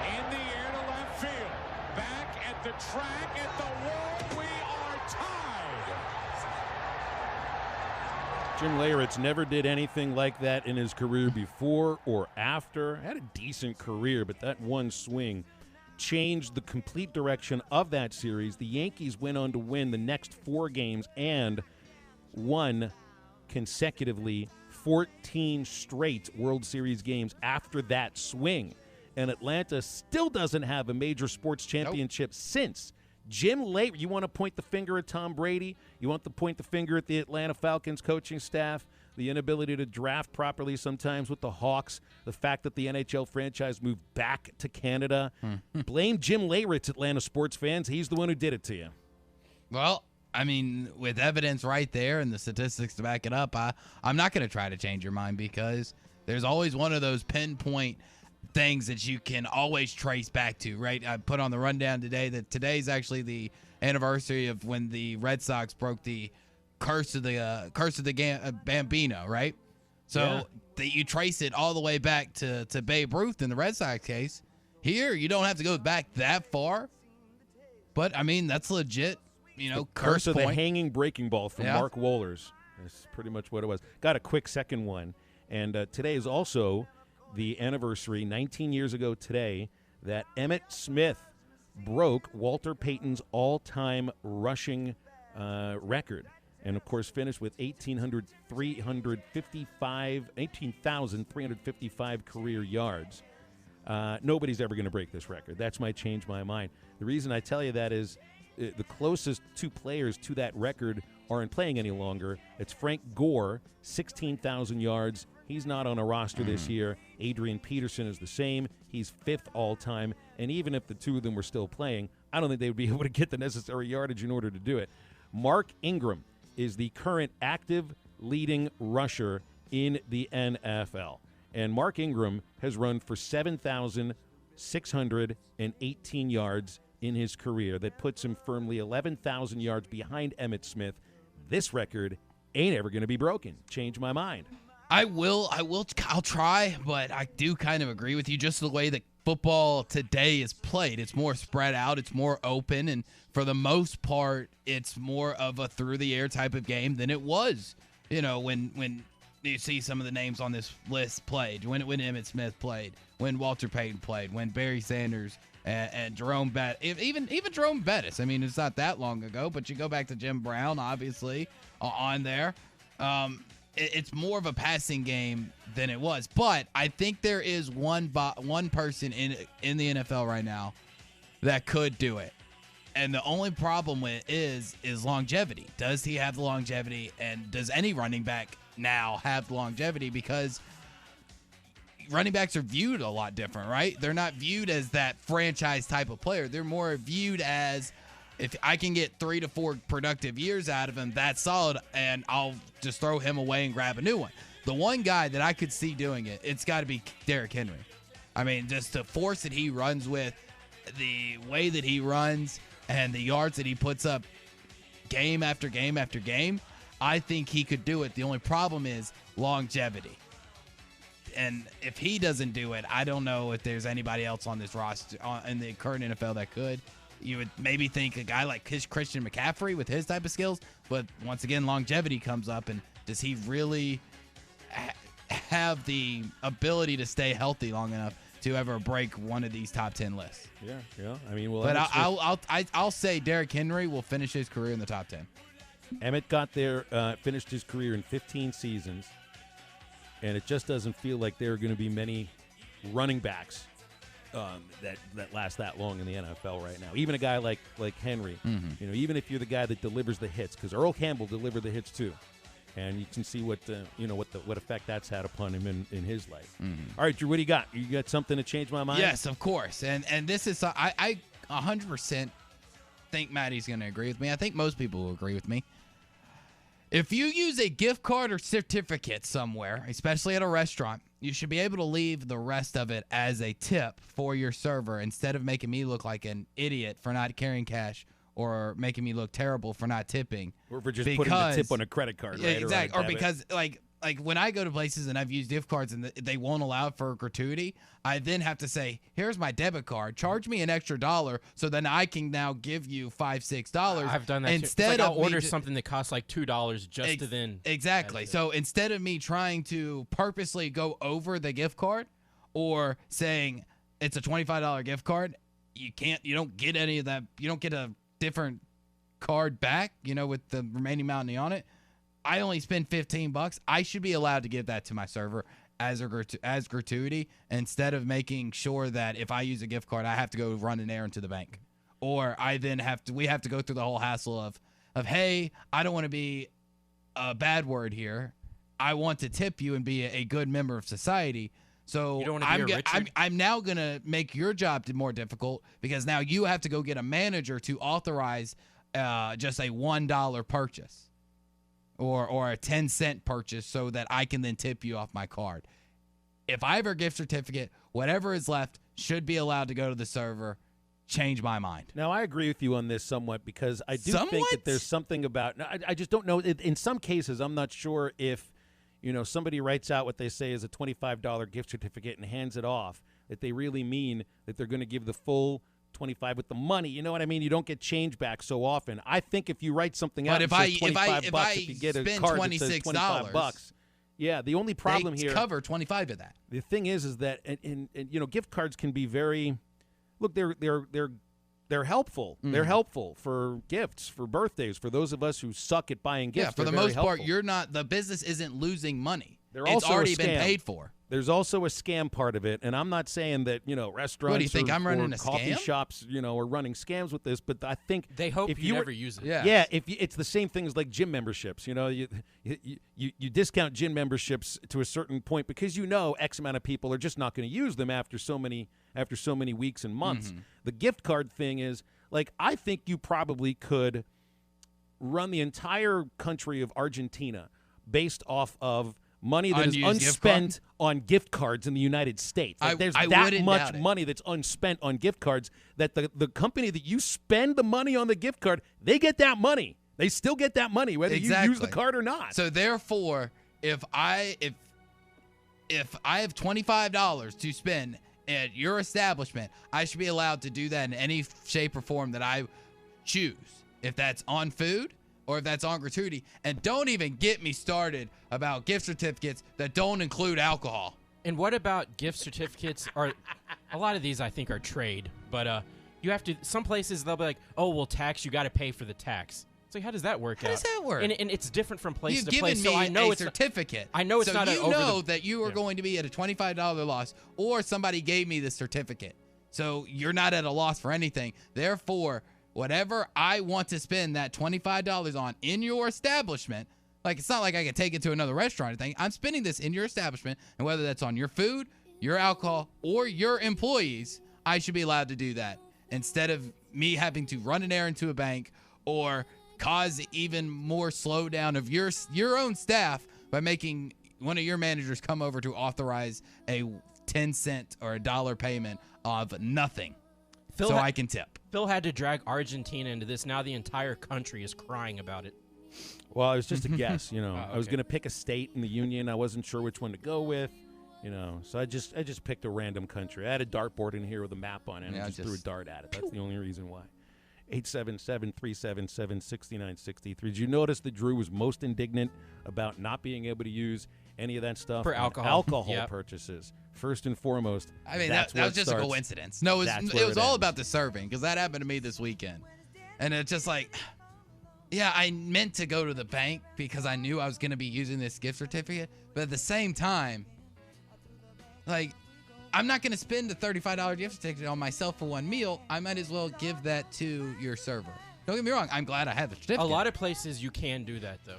In the air to left field. Back at the track at the wall. We are tied. Jim Leyritz never did anything like that in his career before or after. Had a decent career, but that one swing changed the complete direction of that series. The Yankees went on to win the next 4 games and won consecutively 14 straight World Series games after that swing. And Atlanta still doesn't have a major sports championship since. Jim Leyritz, you want to point the finger at Tom Brady? You want to point the finger at the Atlanta Falcons coaching staff? The inability to draft properly sometimes with the Hawks, the fact that the NHL franchise moved back to Canada. Blame Jim Leyritz, Atlanta sports fans. He's the one who did it to you. Well, I mean, with evidence right there and the statistics to back it up, I'm not going to try to change your mind, because there's always one of those pinpoint things that you can always trace back to, right? I put on the rundown today that today's actually the anniversary of when the Red Sox broke the curse of the Bambino, right? So that you trace it all the way back to Babe Ruth in the Red Sox case. Here, you don't have to go back that far, but I mean that's legit. Curse of the hanging breaking ball from Mark Wohlers. That's pretty much what it was. Got a quick second one, and today is also the anniversary, 19 years ago today, that Emmitt Smith broke Walter Payton's all-time rushing record. And, of course, finished with 18,355 career yards. Nobody's ever going to break this record. That's my change my mind. The reason I tell you that is the closest 2 players to that record aren't playing any longer. It's Frank Gore, 16,000 yards. He's not on a roster this year. Adrian Peterson is the same. He's 5th all-time. And even if the 2 of them were still playing, I don't think they would be able to get the necessary yardage in order to do it. Mark Ingram is the current active leading rusher in the NFL. And Mark Ingram has run for 7,618 yards in his career. That puts him firmly 11,000 yards behind Emmitt Smith. This record ain't ever going to be broken. Change my mind. I'll try, but I do kind of agree with you. Just the way that football today is played, it's more spread out, it's more open, and for the most part, it's more of a through-the-air type of game than it was. When you see some of the names on this list played, when Emmitt Smith played, when Walter Payton played, when Barry Sanders and Jerome even Jerome Bettis. I mean, it's not that long ago, but you go back to Jim Brown, obviously, on there. It's more of a passing game than it was. But I think there is one person in the NFL right now that could do it. And the only problem with it is longevity. Does he have the longevity? And does any running back now have the longevity? Because running backs are viewed a lot different, right? They're not viewed as that franchise type of player. They're more viewed as, if I can get 3 to 4 productive years out of him, that's solid, and I'll just throw him away and grab a new one. The one guy that I could see doing it, it's got to be Derrick Henry. I mean, just the force that he runs with, the way that he runs, and the yards that he puts up game after game after game, I think he could do it. The only problem is longevity. And if he doesn't do it, I don't know if there's anybody else on this roster in the current NFL that could. You would maybe think a guy like Christian McCaffrey with his type of skills, but once again, longevity comes up, and does he really have the ability to stay healthy long enough to ever break one of these top 10 lists? Yeah. I mean, well, but I'll say Derrick Henry will finish his career in the top 10. Emmett got there, finished his career in 15 seasons, and it just doesn't feel like there are going to be many running backs that last that long in the NFL right now. Even a guy like Henry, even if you're the guy that delivers the hits, because Earl Campbell delivered the hits too, and you can see what effect that's had upon him in his life. All right, Drew, what do you got? You got something to change my mind? Yes, of course, and this is I 100% think Maddie's going to agree with me. I think most people will agree with me. If you use a gift card or certificate somewhere, especially at a restaurant, you should be able to leave the rest of it as a tip for your server instead of making me look like an idiot for not carrying cash or making me look terrible for not tipping. Or for just putting the tip on a credit card, right? Exactly. Or because, like when I go to places and I've used gift cards and they won't allow it for gratuity, I then have to say, here's my debit card. Charge me an extra $1 so then I can now give you $5-6. I've done that instead too. of I'll order something that costs like $2 just to then. Exactly. So instead of me trying to purposely go over the gift card or saying it's a $25 gift card, you don't get any of that. You don't get a different card back, with the remaining amount on it. I only spend $15. I should be allowed to give that to my server as gratuity instead of making sure that if I use a gift card, I have to go run an errand to the bank, or we have to go through the whole hassle of hey, I don't want to be a bad word here. I want to tip you and be a good member of society. So I'm now going to make your job more difficult because now you have to go get a manager to authorize just a $1 purchase. Or a 10-cent purchase so that I can then tip you off my card. If I have a gift certificate, whatever is left should be allowed to go to the server. Change my mind. Now, I agree with you on this somewhat because I do think that there's something about – I just don't know. In some cases, I'm not sure if, somebody writes out what they say is a $25 gift certificate and hands it off, that they really mean that they're going to give the full – 25 with the money, you know what I mean? You don't get change back so often. I think if you write something out, if that says $25, if you get a card that says $25, yeah. The only problem here, cover 25 of that. The thing is that, and gift cards can be very, look, they're helpful. They're helpful for gifts, for birthdays, for those of us who suck at buying gifts. Yeah, for the most part, the business isn't losing money. It's already been paid for. There's also a scam part of it, and I'm not saying that restaurants what, do you think I'm running or a coffee scam? Shops are running scams with this, but I think they hope if you never use it. Yeah, it's the same thing as like gym memberships. You discount gym memberships to a certain point because X amount of people are just not going to use them after so many weeks and months. The gift card thing is like I think you probably could run the entire country of Argentina based off of money that is unspent on gift cards in the United States. Like there's that much money that's unspent on gift cards that the company that you spend the money on the gift card, they get that money. They still get that money whether you use the card or not. So therefore, if I have $25 to spend at your establishment, I should be allowed to do that in any shape or form that I choose. If that's on food, or if that's on gratuity. And don't even get me started about gift certificates that don't include alcohol. And what about gift certificates? A lot of these I think are trade, but you have to. Some places they'll be like, "Oh, we'll tax. You got to pay for the tax." It's like, how does that work out? How does that work? And it's different from place You've to given place. me So I know a it's certificate. I know it's so not. You know that you are going to be at a $25 loss, or somebody gave me the certificate. So you're not at a loss for anything. Therefore, whatever I want to spend that $25 on in your establishment, like it's not like I can take it to another restaurant or thing. I'm spending this in your establishment, and whether that's on your food, your alcohol, or your employees, I should be allowed to do that instead of me having to run an errand to a bank or cause even more slowdown of your own staff by making one of your managers come over to authorize a 10-cent or a $1 payment of nothing so I can tip. Phil had to drag Argentina into this. Now the entire country is crying about it. Well, it was just a guess, you know. Okay. I was going to pick a state in the union. I wasn't sure which one to go with, you know. So I just picked a random country. I had a dartboard in here with a map on it, and I just threw a dart at it. That's the only reason why. 877-377-6963. Did you notice that Drew was most indignant about not being able to use any of that stuff for on alcohol purchases? First and foremost, I mean, that was just a coincidence. No, it was all about the serving, because that happened to me this weekend. And it's just like, yeah, I meant to go to the bank because I knew I was going to be using this gift certificate. But at the same time, like, I'm not going to spend a $35 gift certificate on myself for one meal. I might as well give that to your server. Don't get me wrong. I'm glad I have the certificate. A lot of places you can do that, though.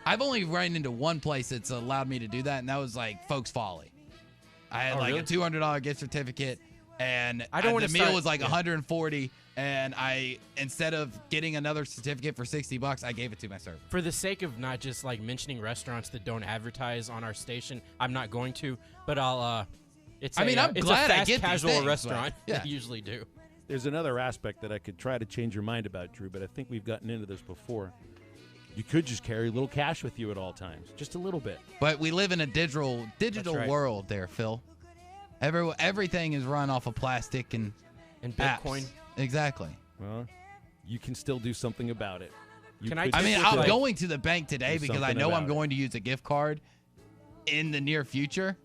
I've only run into one place that's allowed me to do that, and that was like Folks Folly. I had really? a $200 gift certificate, and I don't the meal was like $140, and I, instead of getting another certificate for $60, I gave it to my server. For the sake of not just like mentioning restaurants that don't advertise on our station, I'm not going to, but I'll. I'm glad a I fast get these casual things, restaurant. but, yeah. They usually do. There's another aspect that I could try to change your mind about, Drew, but I think we've gotten into this before. You could just carry a little cash with you at all times, just a little bit. But we live in a digital right. world there, Phil. Everything is run off of plastic and Bitcoin. Apps. Exactly. Well, you can still do something about it. I'm going to the bank today because I know I'm it. going to use a gift card in the near future,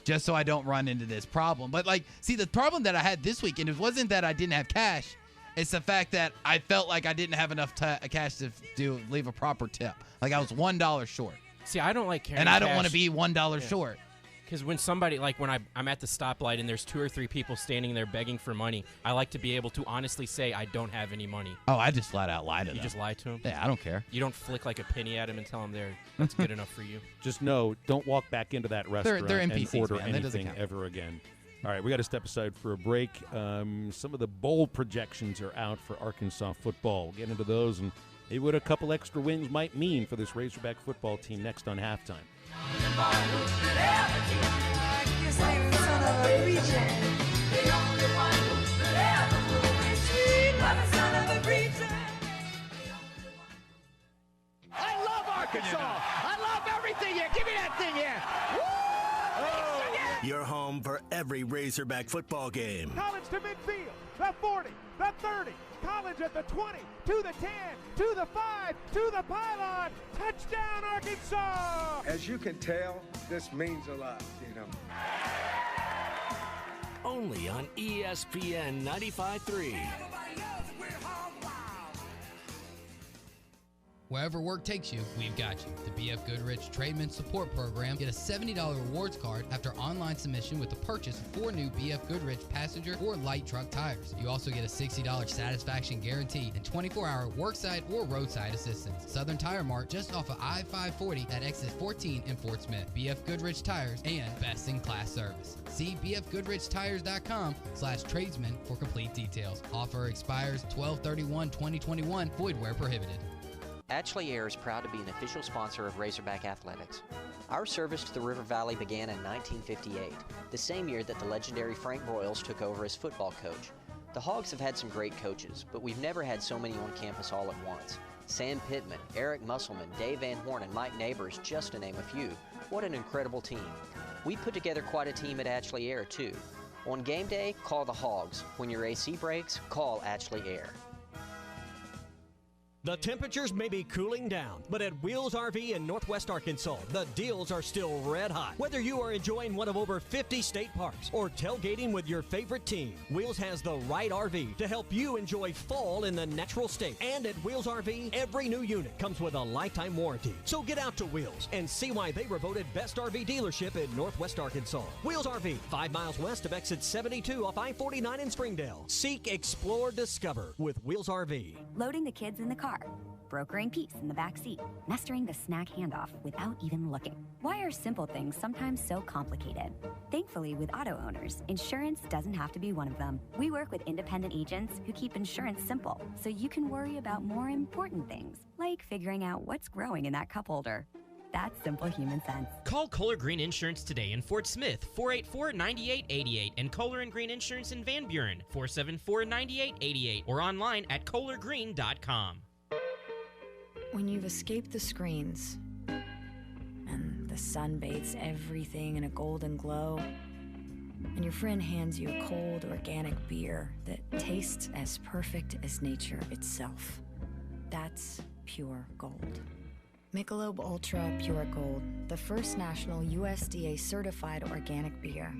just so I don't run into this problem. But see, the problem that I had this weekend, it wasn't that I didn't have cash. It's the fact that I felt like I didn't have enough cash to leave a proper tip. Like I was $1 short. See, I don't like carrying and I don't cash. want to be $1 short. Because when somebody, like when I'm at the stoplight and there's 2 or 3 people standing there begging for money, I like to be able to honestly say I don't have any money. Oh, I just flat out lie to them. You just lie to them? Yeah, I don't care. You don't flick like a penny at them and tell them that's good enough for you? Just know, don't walk back into that restaurant they're NPCs, and order man. anything ever again. All right, we got to step aside for a break. Some of the bowl projections are out for Arkansas football. We'll get into those and maybe what a couple extra wins might mean for this Razorback football team next on Halftime. I love Arkansas. I love everything here. Give me that thing here. Your home for every Razorback football game. College to midfield, the 40, the 30, College at the 20, to the 10, to the 5, to the pylon. Touchdown, Arkansas! As you can tell, this means a lot, you know. Only on ESPN 95.3. Wherever work takes you, we've got you. The BF Goodrich Trademan Support Program. Get a $70 rewards card after online submission with the purchase of 4 new BF Goodrich passenger or light truck tires. You also get a $60 satisfaction guarantee and 24-hour worksite or roadside assistance. Southern Tire Mart just off of I-540 at exit 14 in Fort Smith. BF Goodrich Tires and best-in-class service. See bfgoodrichtires.com/tradesman for complete details. Offer expires 12/31/2021. Void where prohibited. Ashley Air is proud to be an official sponsor of Razorback Athletics. Our service to the River Valley began in 1958, the same year that the legendary Frank Broyles took over as football coach. The Hogs have had some great coaches, but we've never had so many on campus all at once. Sam Pittman, Eric Musselman, Dave Van Horn, and Mike Neighbors, just to name a few. What an incredible team. We put together quite a team at Ashley Air, too. On game day, call the Hogs. When your AC breaks, call Ashley Air. The temperatures may be cooling down, but at Wheels RV in Northwest Arkansas, the deals are still red hot. Whether you are enjoying one of over 50 state parks or tailgating with your favorite team, Wheels has the right RV to help you enjoy fall in the natural state. And at Wheels RV, every new unit comes with a lifetime warranty. So get out to Wheels and see why they were voted best RV dealership in Northwest Arkansas. Wheels RV, 5 miles west of exit 72 off I-49 in Springdale. Seek, explore, discover with Wheels RV. Loading the kids in the car, brokering peace in the back seat, mastering the snack handoff without even looking. Why are simple things sometimes so complicated? Thankfully, with auto owners, insurance doesn't have to be one of them. We work with independent agents who keep insurance simple, so you can worry about more important things, like figuring out what's growing in that cup holder. That's simple human sense. Call Kohler Green Insurance today in Fort Smith, 484-9888, and Kohler & Green Insurance in Van Buren, 474-9888, or online at kohlergreen.com. When you've escaped the screens, and the sun bathes everything in a golden glow, and your friend hands you a cold, organic beer that tastes as perfect as nature itself, that's pure gold. Michelob Ultra Pure Gold, the first national USDA certified organic beer.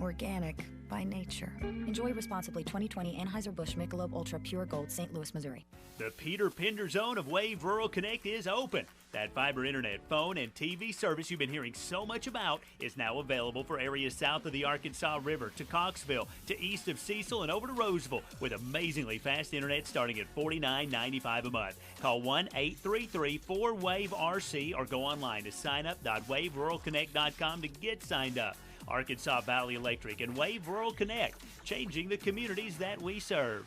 Organic by nature. Enjoy responsibly. 2020 Anheuser-Busch Michelob Ultra Pure Gold, St. Louis, Missouri. The Peter Pender Zone of Wave Rural Connect is open. That fiber internet, phone, and TV service you've been hearing so much about is now available for areas south of the Arkansas River, to Coxville, to east of Cecil, and over to Roseville, with amazingly fast internet starting at $49.95 a month. Call 1-833-4WAVE-RC or go online to signup.waveruralconnect.com to get signed up. Arkansas Valley Electric and Wave Rural Connect, changing the communities that we serve.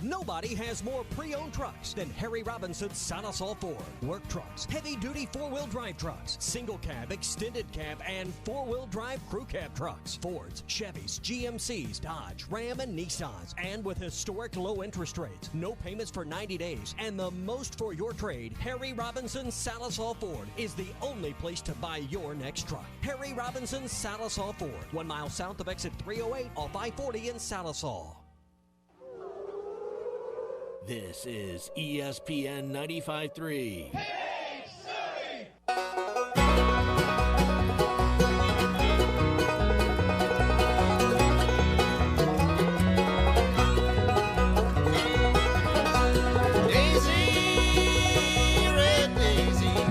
Nobody has more pre-owned trucks than Harry Robinson's Salasol Ford. Work trucks, heavy-duty four-wheel drive trucks, single cab, extended cab, and four-wheel drive crew cab trucks. Fords, Chevys, GMCs, Dodge, Ram, and Nissans. And with historic low interest rates, no payments for 90 days, and the most for your trade, Harry Robinson's Salasol Ford is the only place to buy your next truck. Harry Robinson's Salasol Ford, 1 mile south of exit 308 off I-40 in Salasol. This is ESPN 95.3.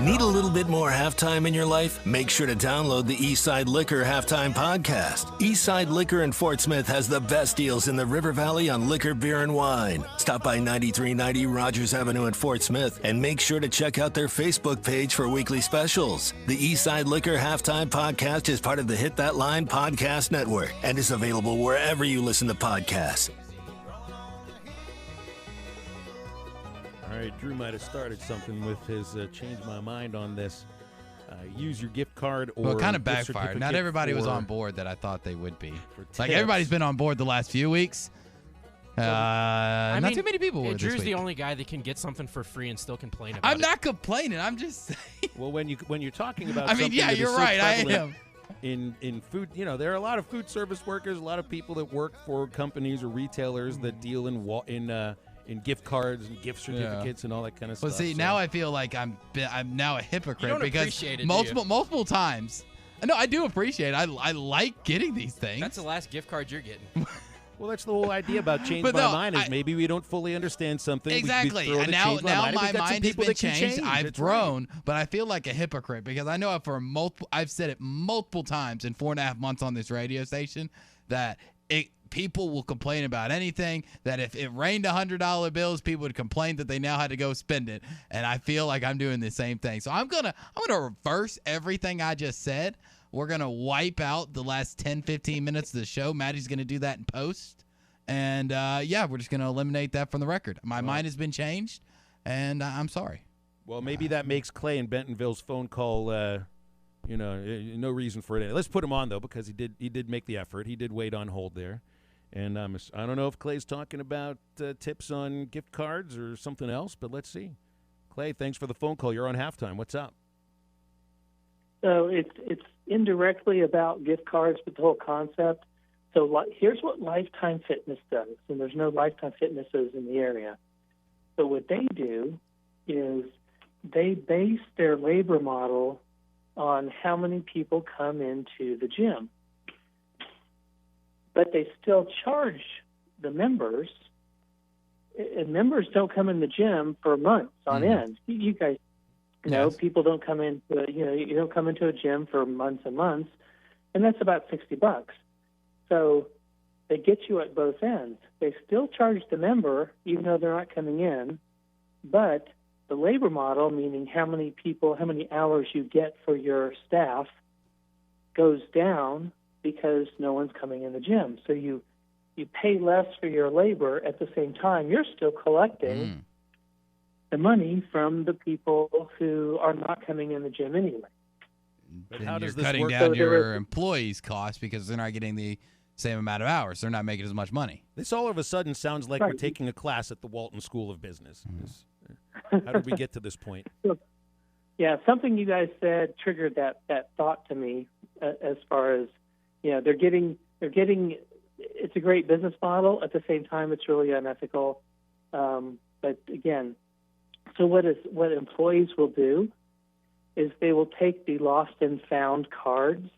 Need a little bit more halftime in your life? Make sure to download the Eastside Liquor Halftime Podcast. Eastside Liquor in Fort Smith has the best deals in the River Valley on liquor, beer, and wine. Stop by 9390 Rogers Avenue in Fort Smith and make sure to check out their Facebook page for weekly specials. The Eastside Liquor Halftime Podcast is part of the Hit That Line Podcast Network and is available wherever you listen to podcasts. All right, Drew might have started something with his change my mind on this. Use your gift card or well, it kind of backfired. Not everybody was on board that I thought they would be. Like everybody's been on board the last few weeks. Not too many people were Drew's this week. the only guy that can get something for free and still complain about it. I'm not complaining. I'm just saying. Well, when you're talking about I mean, something yeah, that is you're so right. I prevalent am. in food, there are a lot of food service workers, a lot of people that work for companies or retailers that deal in gift cards and gift certificates and all that kind of stuff. Well, see, now I feel like I'm now a hypocrite You don't because appreciate it, multiple times. No, I do appreciate it. I like getting these things. That's the last gift card you're getting. Well, that's the whole idea about change my mind is maybe we don't fully understand something. Exactly. We And now my mind has been changed. changed. I've grown, but I feel like a hypocrite because I know I've said it multiple times in 4.5 months on this radio station that people will complain about anything, that if it rained $100 bills, people would complain that they now had to go spend it. And I feel like I'm doing the same thing. So I'm gonna reverse everything I just said. We're going to wipe out the last 10, 15 minutes of the show. Maddie's going to do that in post. And, we're just going to eliminate that from the record. My mind has been changed, and I'm sorry. Well, maybe that makes Clay in Bentonville's phone call, no reason for it. Let's put him on, though, because he did make the effort. He did wait on hold there. And I don't know if Clay's talking about tips on gift cards or something else, but let's see. Clay, thanks for the phone call. You're on halftime. What's up? So it's indirectly about gift cards, but the whole concept. So here's what Lifetime Fitness does, and there's no Lifetime Fitnesses in the area. So what they do is they base their labor model on how many people come into the gym. But they still charge the members, and members don't come in the gym for months on end. You guys know, people don't come into, you don't come into a gym for months and months, and that's about $60. So they get you at both ends. They still charge the member, even though they're not coming in, but the labor model, meaning how many people, how many hours you get for your staff, goes down because no one's coming in the gym. So you pay less for your labor. At the same time, you're still collecting the money from the people who are not coming in the gym anyway. But And how you're does this cutting work? down your employees' costs because they're not getting the same amount of hours. They're not making as much money. This all of a sudden sounds like we're taking a class at the Walton School of Business. How did we get to this point? Yeah, something you guys said triggered that thought to me as far as, they're getting, it's a great business model. At the same time, it's really unethical. But again, so what employees will do is they will take the lost and found cards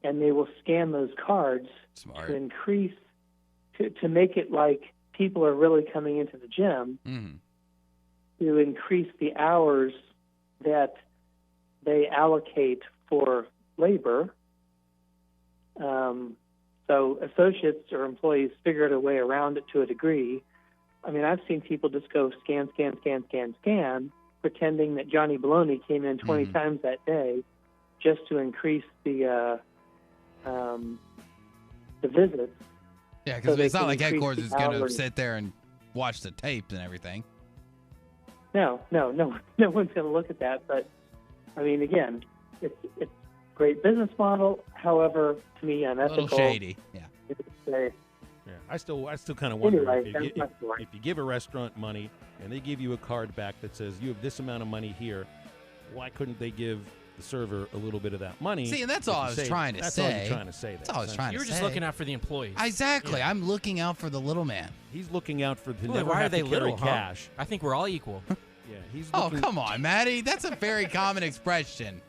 and they will scan those cards to increase, to make it like people are really coming into the gym, to increase the hours that they allocate for labor. So associates or employees figured a way around it to a degree. I mean, I've seen people just go scan, pretending that Johnny Baloney came in 20 times that day just to increase the visits. Yeah, because so it's not like increase headquarters is going to hours. sit there and watch the tapes and everything. No one's going to look at that. But I mean, again, it's great business model. However, to me, unethical. A little shady. Yeah. Yeah, I still kind of wonder Anyway, if you give a restaurant money and they give you a card back that says you have this amount of money here, why couldn't they give the server a little bit of that money? See, and that's all I was trying to say. That's all you're trying to say. That's all I was trying to say. You were just looking out for the employees. Exactly. Yeah. I'm looking out for the little man. He's looking out for the Well, never why have are they to carry little, cash. I think we're all equal. Yeah, he's Oh, looking, come on, Maddie. That's a very common expression.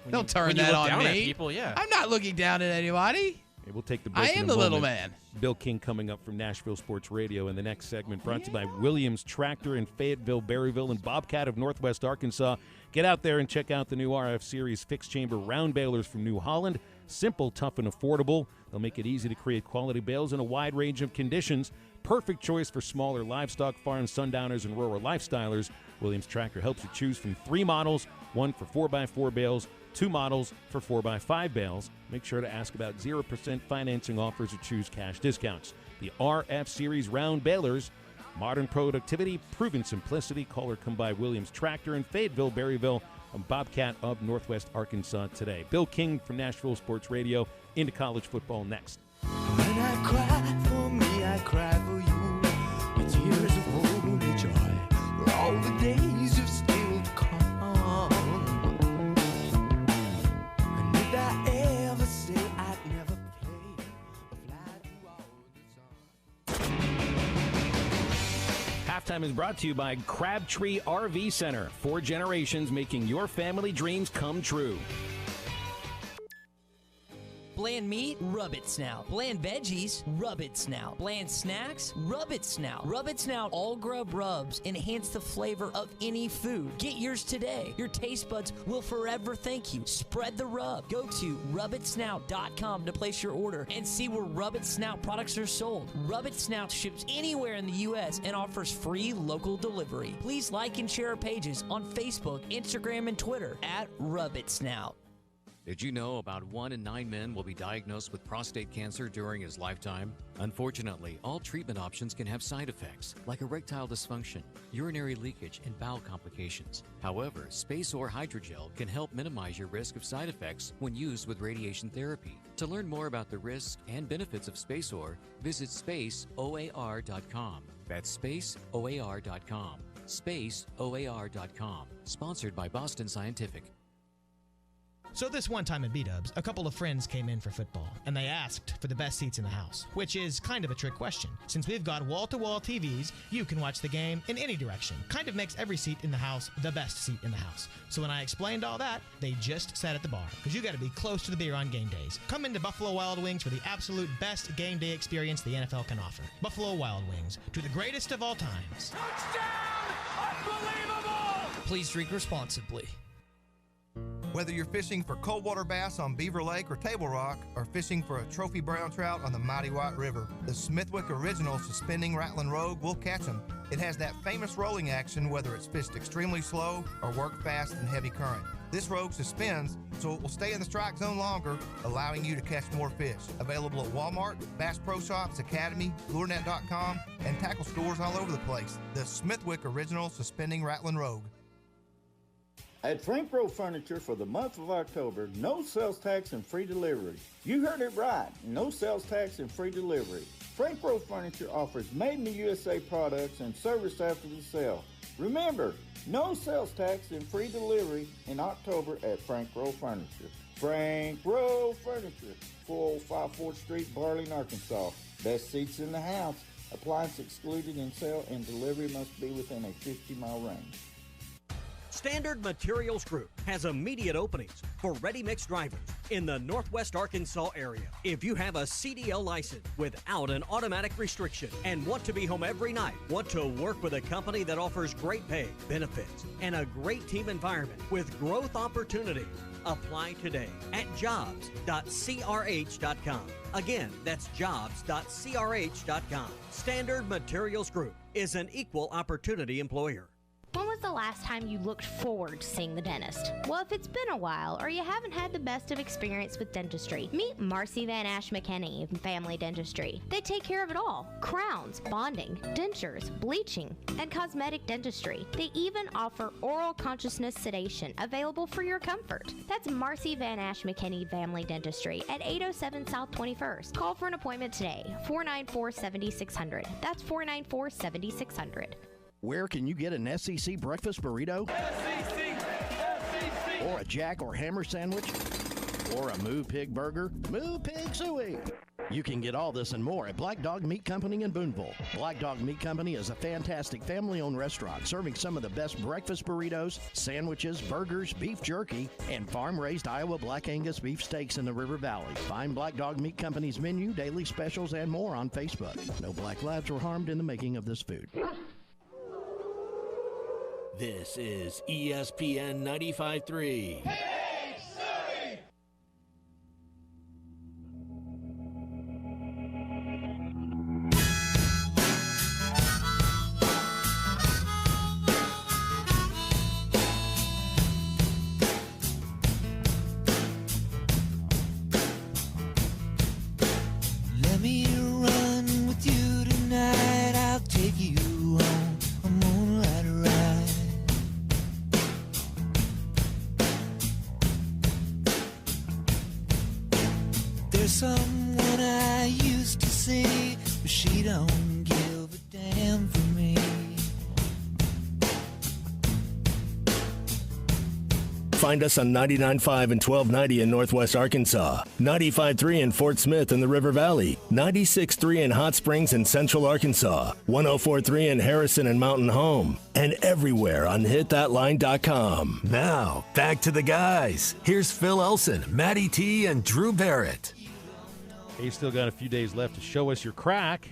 When Don't you- turn when you that look on down me. at people, yeah. I'm not looking down at anybody. Okay, we'll take the break. I in am a the little moment. man. Bill King coming up from Nashville Sports Radio in the next segment, brought to you by Williams Tractor in Fayetteville, Berryville, and Bobcat of Northwest Arkansas. Get out there and check out the new RF Series fixed chamber round balers from New Holland. Simple, tough, and affordable. They'll make it easy to create quality bales in a wide range of conditions. Perfect choice for smaller livestock farms, sundowners, and rural lifestylers. Williams Tractor helps you choose from 3 models, one for 4x4 bales, 2 models for 4x5 bales. Make sure to ask about 0% financing offers or choose cash discounts. The RF Series round balers, modern productivity, proven simplicity. Call or come by Williams Tractor in Fayetteville, Berryville, and Bobcat of Northwest Arkansas today. Bill King from Nashville Sports Radio, into college football next. When I cry for me, I cry for you. With tears of holy joy, for all the days you've still to come. And did I ever say I'd never play or fly through all the sun? Halftime is brought to you by Crabtree RV Center. 4 generations making your family dreams come true. Bland meat? Rub it snout. Bland veggies? Rub it snout. Bland snacks? Rub it snout. Rub it snout all grub rubs enhance the flavor of any food. Get yours today. Your taste buds will forever thank you. Spread the rub. Go to rubitsnout.com to place your order and see where Rub It Snout products are sold. Rub It Snout ships anywhere in the U.S. and offers free local delivery. Please like and share our pages on Facebook, Instagram, and Twitter at Rub It Snout. Did you know about 1 in 9 men will be diagnosed with prostate cancer during his lifetime? Unfortunately, all treatment options can have side effects, like erectile dysfunction, urinary leakage, and bowel complications. However, Space-Or Hydrogel can help minimize your risk of side effects when used with radiation therapy. To learn more about the risks and benefits of Space-Or, visit spaceoar.com. That's spaceoar.com. Spaceoar.com. Sponsored by Boston Scientific. So this one time at B-Dubs, a couple of friends came in for football, and they asked for the best seats in the house, which is kind of a trick question. Since we've got wall-to-wall TVs, you can watch the game in any direction. Kind of makes every seat in the house the best seat in the house. So when I explained all that, they just sat at the bar, because you got to be close to the beer on game days. Come into Buffalo Wild Wings for the absolute best game day experience the NFL can offer. Buffalo Wild Wings, to the greatest of all times. Please drink responsibly. Whether you're fishing for cold water bass on Beaver Lake or Table Rock, or fishing for a trophy brown trout on the mighty White River, the Smithwick Original Suspending Rattling Rogue will catch them. It has that famous rolling action whether it's fished extremely slow or worked fast in heavy current. This rogue suspends, so it will stay in the strike zone longer, allowing you to catch more fish. Available at Walmart, Bass Pro Shops, Academy, LureNet.com, and tackle stores all over the place. The Smithwick Original Suspending Rattling Rogue. At Frank Rowe Furniture for the month of October, no sales tax and free delivery. You heard it right, no sales tax and free delivery. Frank Rowe Furniture offers made-in-the-USA products and service after the sale. Remember, no sales tax and free delivery in October at Frank Rowe Furniture. Frank Rowe Furniture, 405 4th Street, Barling, Arkansas. Best seats in the house. Appliance excluded in sale and delivery must be within a 50-mile range. Standard Materials Group has immediate openings for ready-mix drivers in the Northwest Arkansas area. If you have a CDL license without an automatic restriction and want to be home every night, want to work with a company that offers great pay, benefits, and a great team environment with growth opportunity, apply today at jobs.crh.com. Again, that's jobs.crh.com. Standard Materials Group is an equal opportunity employer. When was the last time you looked forward to seeing the dentist? Well, if it's been a while or you haven't had the best of experience with dentistry, meet Marcy Van Ash McKinney of Family Dentistry. They take care of it all. Crowns, bonding, dentures, bleaching, and cosmetic dentistry. They even offer oral consciousness sedation available for your comfort. That's Marcy Van Ash McKinney Family Dentistry at 807 South 21st. Call for an appointment today, 494-7600. That's 494-7600. Where can you get an SEC breakfast burrito? SEC! Or a Jack or Hammer sandwich? Or a Moo Pig burger? Moo Pig Suey! You can get all this and more at Black Dog Meat Company in Booneville. Black Dog Meat Company is a fantastic family-owned restaurant serving some of the best breakfast burritos, sandwiches, burgers, beef jerky, and farm-raised Iowa Black Angus beef steaks in the River Valley. Find Black Dog Meat Company's menu, daily specials, and more on Facebook. No black lives were harmed in the making of this food. This is ESPN 95.3. Let me run with you tonight. I'll take you on a moonlight ride. There's someone I used to see, but she don't give a damn for me. Find us on 99.5 and 1290 in Northwest Arkansas, 95.3 in Fort Smith in the River Valley, 96.3 in Hot Springs in Central Arkansas, 104.3 in Harrison and Mountain Home, and everywhere on hitthatline.com. Now, back to the guys. Here's Phil Elson, Matty T, and Drew Barrett. You still got a few days left to show us your crack.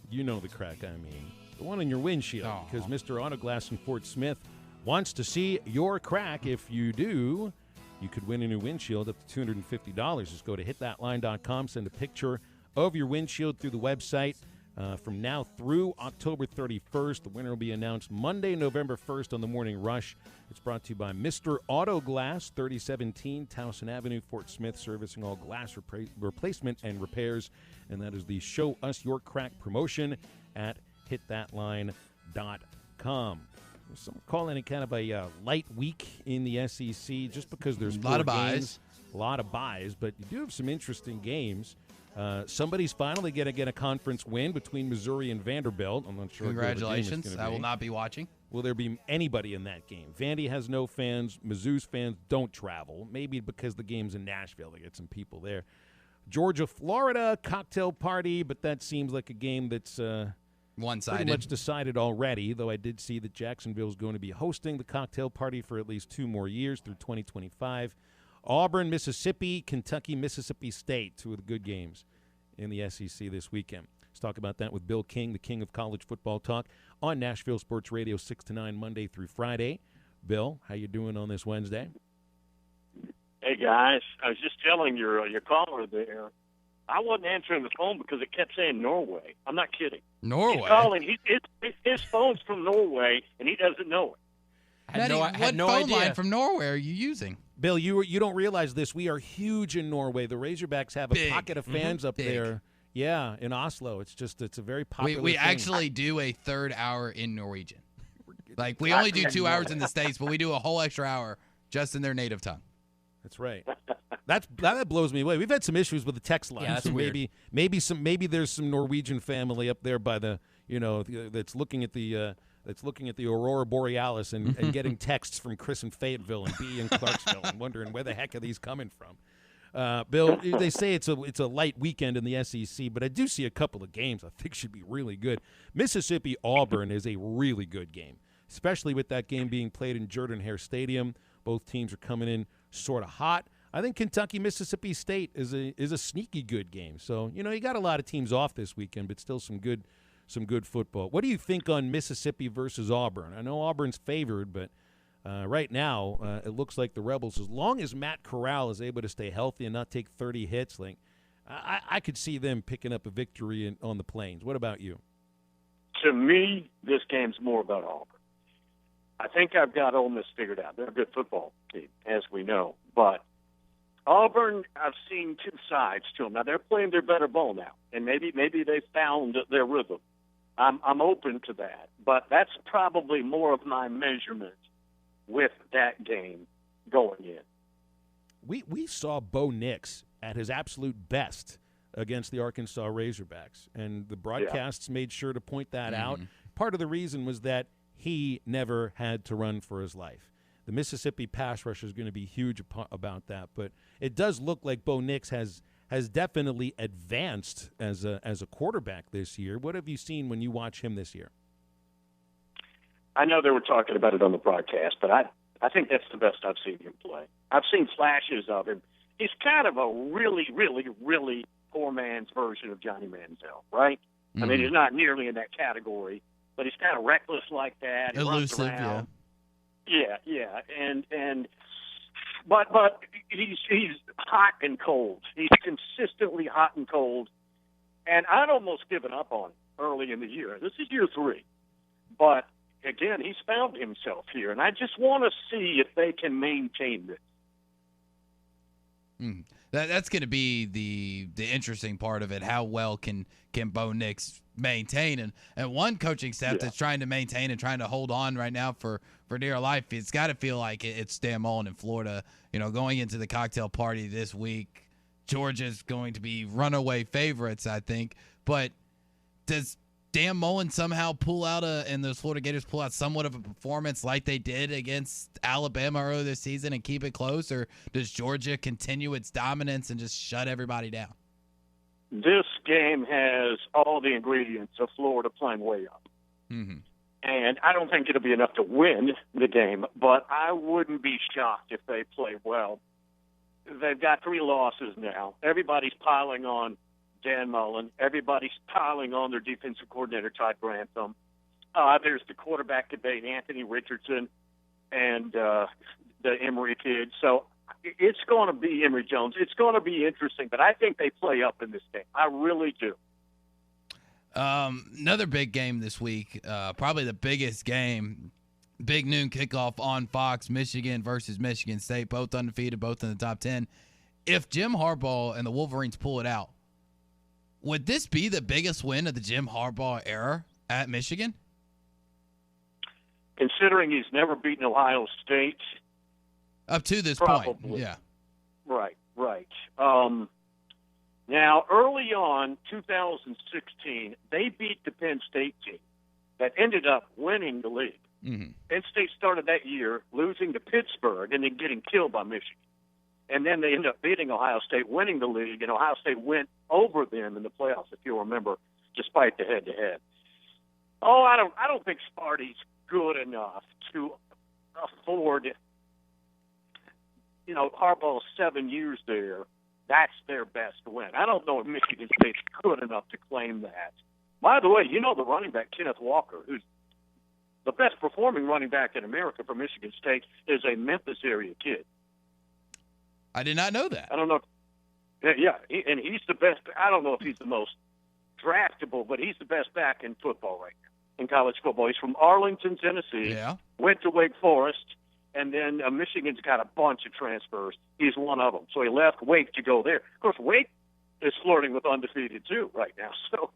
You know the crack, I mean. The one in your windshield, because Mr. Autoglass in Fort Smith wants to see your crack. If you do, you could win a new windshield up to $250. Just go to hitthatline.com, send a picture of your windshield through the website. From now through October 31st, the winner will be announced Monday, November 1st on the Morning Rush. It's brought to you by Mr. Autoglass, 3017 Towson Avenue, Fort Smith, servicing all glass replacement and repairs. And that is the Show Us Your Crack promotion at hitthatline.com. Some calling it kind of a light week in the SEC just because there's a lot of buys. A lot of buys, but you do have some interesting games. Somebody's finally going to get a conference win between Missouri and Vanderbilt. I'm not sure. Congratulations. I will not be watching. will there be anybody in that game? Vandy has no fans. Mizzou's fans don't travel. Maybe because the game's in Nashville, they get some people there. Georgia, Florida, cocktail party, but that seems like a game that's one-sided. Pretty much decided already, though I did see that Jacksonville is going to be hosting the cocktail party for at least 2 more years through 2025. Auburn, Mississippi, Kentucky, Mississippi State, 2 of the good games in the SEC this weekend. Let's talk about that with Bill King, the king of college football talk, on Nashville Sports Radio 6 to 9 Monday through Friday. Bill, how you doing on this Wednesday? Hey, guys. I was just telling your caller there, I wasn't answering the phone because it kept saying Norway. I'm not kidding. Norway? He's calling. His phone's from Norway, and he doesn't know it. I had no phone line from Norway are you using? Bill, you don't realize this. We are huge in Norway. The Razorbacks have a pocket of fans up there. Yeah, in Oslo. It's a very popular We thing. actually do a third hour in Norwegian. Like, we only do 2 hours in the States, but we do a whole extra hour just in their native tongue. That's right. That blows me away. We've had some issues with the text line. Yeah, that's so weird. maybe there's some Norwegian family up there by the that's looking at the Aurora Borealis and getting texts from Chris in Fayetteville and B in Clarksville and wondering where the heck are these coming from. Bill, they say it's a light weekend in the SEC, but I do see a couple of games I think should be really good. Mississippi Auburn is a really good game, especially with that game being played in Jordan-Hare Stadium. Both teams are coming in sort of hot. I think Kentucky Mississippi State is a sneaky good game. So you got a lot of teams off this weekend, but still some good football. What do you think on Mississippi versus Auburn? I know Auburn's favored, but right now it looks like the Rebels, as long as Matt Corral is able to stay healthy and not take 30 hits, I could see them picking up a victory on the Plains. What about you? To me, this game's more about Auburn. I think I've got Ole Miss figured out. They're a good football team, as we know. But Auburn, I've seen 2 sides to them. Now, they're playing their better ball now, and maybe they've found their rhythm. I'm open to that. But that's probably more of my measurement with that game going in. We saw Bo Nix at his absolute best against the Arkansas Razorbacks, and the broadcasts made sure to point that out. Part of the reason was that he never had to run for his life. The Mississippi pass rush is going to be huge about that, but it does look like Bo Nix has definitely advanced as a quarterback this year. What have you seen when you watch him this year? I know they were talking about it on the broadcast, but I think that's the best I've seen him play. I've seen flashes of him. He's kind of a really, really, really poor man's version of Johnny Manziel, right? I mean, he's not nearly in that category, but he's kind of reckless like that. He elusive, runs around. Yeah, but he's hot and cold. He's consistently hot and cold, and I'd almost given up on him early in the year. This is year 3, but again, he's found himself here, and I just want to see if they can maintain this. That's going to be the interesting part of it. How well can Bo Nix maintain? And one coaching staff that's trying to maintain and trying to hold on right now for dear life, it's got to feel like it's Dan Mullen in Florida. Going into the cocktail party this week, Georgia's going to be runaway favorites, I think. But does Dan Mullen somehow and those Florida Gators pull out somewhat of a performance like they did against Alabama earlier this season and keep it close, or does Georgia continue its dominance and just shut everybody down? This game has all the ingredients of Florida playing way up. And I don't think it'll be enough to win the game, but I wouldn't be shocked if they play well. They've got 3 losses now. Everybody's piling on Dan Mullen. Everybody's piling on their defensive coordinator, Todd Grantham. There's the quarterback debate, Anthony Richardson and the Emory kid. So it's going to be Emory Jones. It's going to be interesting, but I think they play up in this game. I really do. Another big game this week, probably the biggest game, big noon kickoff on Fox, Michigan versus Michigan State, both undefeated, both in the top 10. If Jim Harbaugh and the Wolverines pull it out, would this be the biggest win of the Jim Harbaugh era at Michigan? Considering he's never beaten Ohio State. Up to this probably. point, yeah. Right. Now, early on, 2016, they beat the Penn State team that ended up winning the league. In-State started that year losing to Pittsburgh and then getting killed by Michigan. And then they ended up beating Ohio State, winning the league, and Ohio State went over them in the playoffs, if you'll remember, despite the head-to-head. Oh, I don't think Sparty's good enough to afford, Harbaugh's 7 years there. That's their best win. I don't know if Michigan State's good enough to claim that. By the way, the running back, Kenneth Walker, who's the best performing running back in America for Michigan State, is a Memphis area kid. I did not know that. I don't know. Yeah, and he's the best. I don't know if he's the most draftable, but he's the best back in football right now, in college football. He's from Arlington, Tennessee. Yeah. Went to Wake Forest, and then Michigan's got a bunch of transfers. He's one of them. So he left Wake to go there. Of course, Wake is flirting with undefeated too right now. So,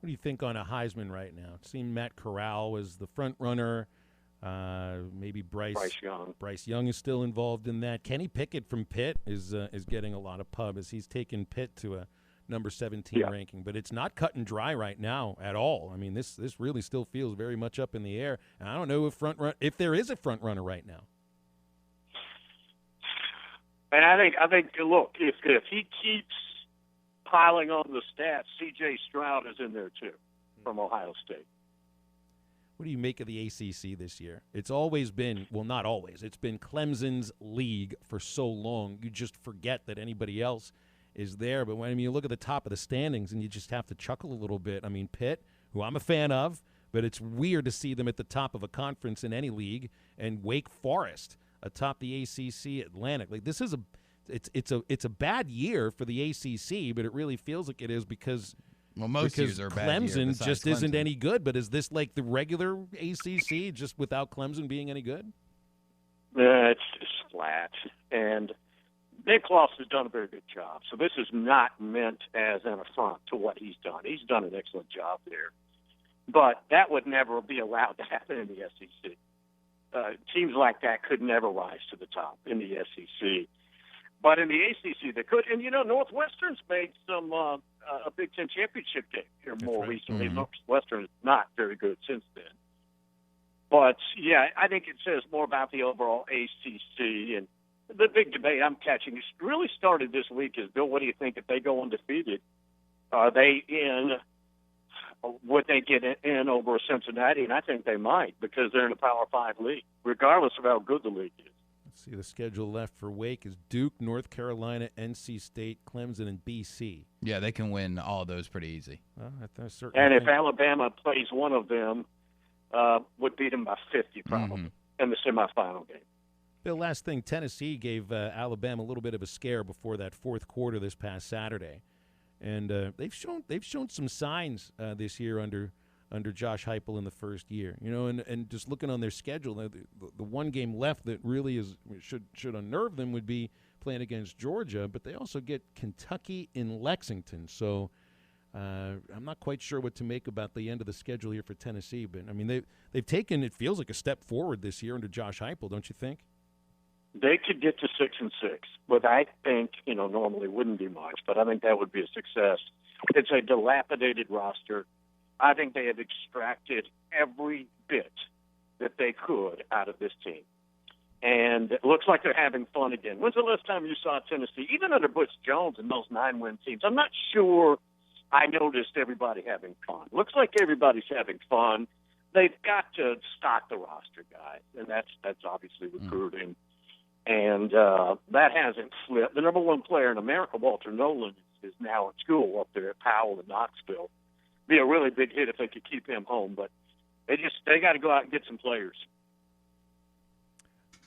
what do you think on a Heisman right now? It seemed Matt Corral was the front runner. Maybe Bryce Young. Bryce Young is still involved in that. Kenny Pickett from Pitt is getting a lot of pub as he's taken Pitt to a number 17 ranking. But it's not cut and dry right now at all. I mean, this really still feels very much up in the air. And I don't know if there is a front runner right now. And I think look, if he keeps piling on the stats, C.J. Stroud is in there too from Ohio State. What do you make of the ACC this year? It's always been, well, not always. It's been Clemson's league for so long. You just forget that anybody else is there. But when you look at the top of the standings and you just have to chuckle a little bit. I mean, Pitt, who I'm a fan of, but it's weird to see them at the top of a conference in any league, and Wake Forest atop the ACC Atlantic. Like, this is it's a bad year for the ACC, but it really feels like it is because most years are bad. Clemson just isn't any good. But is this like the regular ACC, just without Clemson being any good? It's just flat. And Nick Kloss has done a very good job. So this is not meant as an affront to what he's done. He's done an excellent job there. But that would never be allowed to happen in the SEC. Teams like that could never rise to the top in the SEC. But in the ACC, they could. And, Northwestern's made some a Big Ten championship game here more recently. Mm-hmm. Northwestern is not very good since then. But, yeah, I think it says more about the overall ACC. And the big debate I'm catching is really started this week is, Bill, what do you think if they go undefeated? Are they in? Would they get in over Cincinnati? And I think they might because they're in a Power 5 league, regardless of how good the league is. Let's see, the schedule left for Wake is Duke, North Carolina, NC State, Clemson, and BC. Yeah, they can win all of those pretty easy. Well, and if Alabama plays one of them, would beat them by 50 probably in the semifinal game. Bill, last thing, Tennessee gave Alabama a little bit of a scare before that fourth quarter this past Saturday. And they've shown some signs this year under Josh Heupel in the first year, and just looking on their schedule, the one game left that really should unnerve them would be playing against Georgia, but they also get Kentucky in Lexington. So I'm not quite sure what to make about the end of the schedule here for Tennessee. But I mean, they've taken, it feels like, a step forward this year under Josh Heupel, don't you think? They could get to 6-6, but I think normally wouldn't be much, but I think that would be a success. It's a dilapidated roster. I think they have extracted every bit that they could out of this team. And it looks like they're having fun again. When's the last time you saw Tennessee, even under Butch Jones and those 9-win teams? I'm not sure I noticed everybody having fun. Looks like everybody's having fun. They've got to stock the roster, guys, and that's obviously recruiting. And that hasn't flipped. The number one player in America, Walter Nolan, is now in school up there at Powell in Knoxville. Be a really big hit if they could keep him home, but they got to go out and get some players.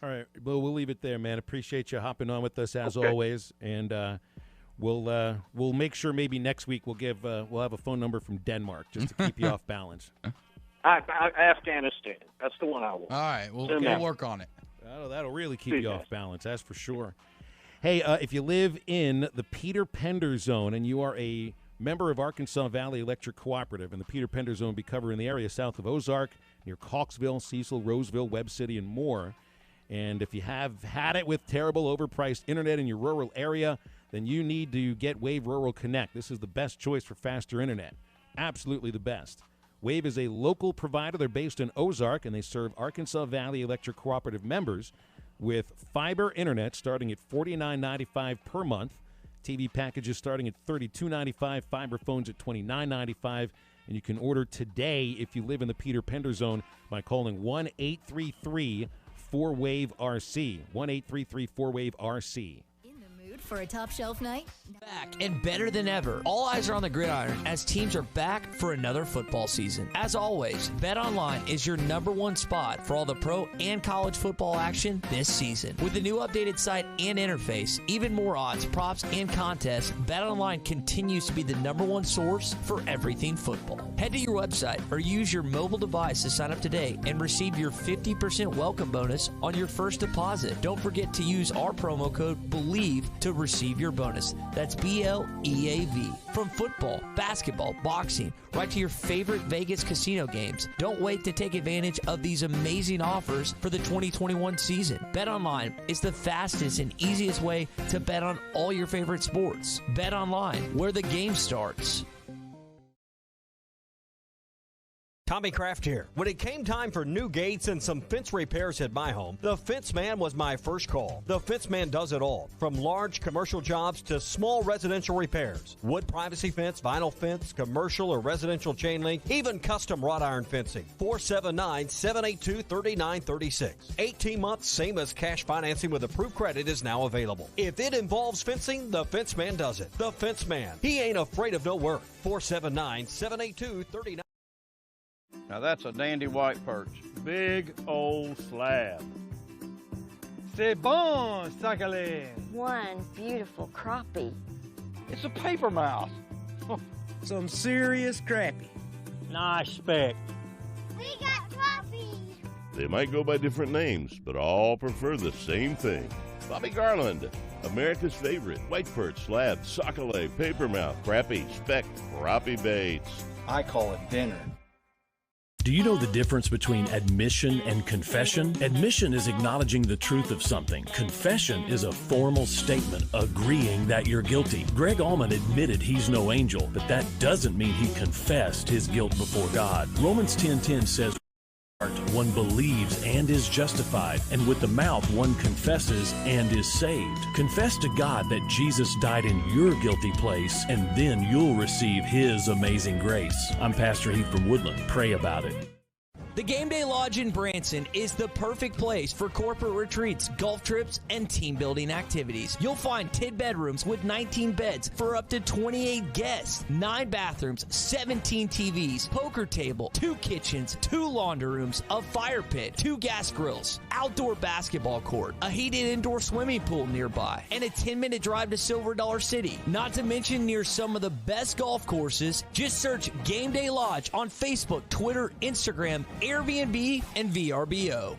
All right, well, we'll leave it there, man. Appreciate you hopping on with us as always, and we'll make sure maybe next week we'll have a phone number from Denmark just to keep you off balance. Afghanistan, that's the one I want. All right, we'll work on it. That'll really keep you off balance, that's for sure. Hey, if you live in the Peter Pender Zone and you are a member of Arkansas Valley Electric Cooperative, and the Peter Pender Zone will be covering the area south of Ozark, near Cawksville, Cecil, Roseville, Webb City, and more. And if you have had it with terrible overpriced internet in your rural area, then you need to get Wave Rural Connect. This is the best choice for faster internet. Absolutely the best. Wave is a local provider. They're based in Ozark, and they serve Arkansas Valley Electric Cooperative members with fiber internet starting at $49.95 per month. TV packages starting at $32.95, fiber phones at $29.95, and you can order today if you live in the Peter Pender zone by calling 1-833-4WAVE-RC, 1-833-4WAVE-RC. For a top shelf night? Back and better than ever. All eyes are on the gridiron as teams are back for another football season. As always, BetOnline is your #1 spot for all the pro and college football action this season. With the new updated site and interface, even more odds, props, and contests, BetOnline continues to be the #1 source for everything football. Head to your website or use your mobile device to sign up today and receive your 50% welcome bonus on your first deposit. Don't forget to use our promo code BELIEVE to receive your bonus. That's BLEAV. From football, basketball, boxing, right to your favorite Vegas casino games. Don't wait to take advantage of these amazing offers for the 2021 season. BetOnline is the fastest and easiest way to bet on all your favorite sports. BetOnline, where the game starts. Tommy Kraft here. When it came time for new gates and some fence repairs at my home, the Fence Man was my first call. The Fence Man does it all, from large commercial jobs to small residential repairs. Wood privacy fence, vinyl fence, commercial or residential chain link, even custom wrought iron fencing. 479-782-3936. 18 months, same as cash financing with approved credit is now available. If it involves fencing, the Fence Man does it. The Fence Man. He ain't afraid of no work. 479-782-3936. Now that's a dandy white perch. Big old slab. C'est bon, sacalé. One beautiful crappie. It's a paper mouse. Some serious crappie. Nice speck. We got crappies. They might go by different names, but all prefer the same thing. Bobby Garland, America's favorite white perch, slab, sacalé, paper mouth, crappie, speck, crappie baits. I call it dinner. Do you know the difference between admission and confession? Admission is acknowledging the truth of something. Confession is a formal statement agreeing that you're guilty. Greg Allman admitted he's no angel, but that doesn't mean he confessed his guilt before God. Romans 10:10 says, one believes and is justified, and with the mouth one confesses and is saved. Confess to God that Jesus died in your guilty place, and then you'll receive His amazing grace. I'm Pastor Heath from Woodland. Pray about it. The Game Day Lodge in Branson is the perfect place for corporate retreats, golf trips, and team building activities. You'll find 10 bedrooms with 19 beds for up to 28 guests, 9 bathrooms, 17 TVs, poker table, 2 kitchens, 2 laundry rooms, a fire pit, 2 gas grills, outdoor basketball court, a heated indoor swimming pool nearby, and a 10-minute drive to Silver Dollar City. Not to mention near some of the best golf courses. Just search Game Day Lodge on Facebook, Twitter, Instagram, Airbnb, and VRBO.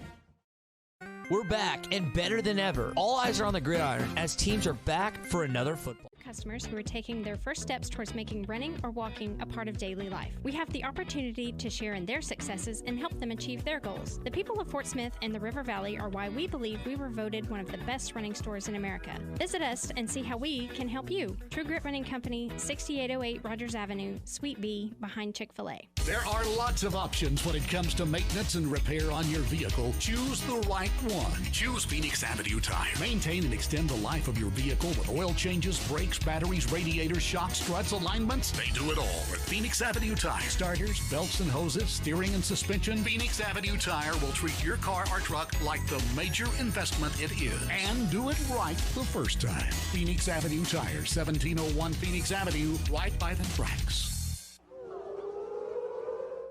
We're back and better than ever. All eyes are on the gridiron as teams are back for another football. Customers who are taking their first steps towards making running or walking a part of daily life. We have the opportunity to share in their successes and help them achieve their goals. The people of Fort Smith and the River Valley are why we believe we were voted one of the best running stores in America. Visit us and see how we can help you. True Grit Running Company, 6808 Rogers Avenue, Suite B, behind Chick-fil-A. There are lots of options when it comes to maintenance and repair on your vehicle. Choose the right one. Choose Phoenix Avenue Tire. Maintain and extend the life of your vehicle with oil changes, brakes, batteries, radiators, shocks, struts, alignments. They do it all at Phoenix Avenue Tire. Starters, belts and hoses, steering and suspension. Phoenix Avenue Tire will treat your car or truck like the major investment it is. And do it right the first time. Phoenix Avenue Tire, 1701 Phoenix Avenue, right by the tracks.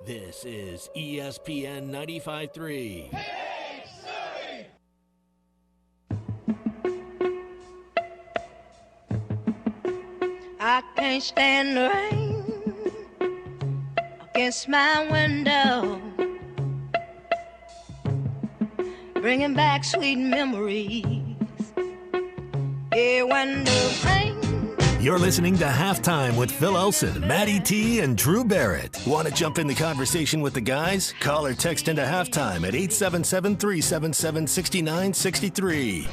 This is ESPN 95.3. I can't stand the rain against my window, bringing back sweet memories. Yeah, when the rain. You're listening to Halftime with Phil Elson, Matty T, and Drew Barrett. Want to jump in the conversation with the guys? Call or text into Halftime at 877-377-6963.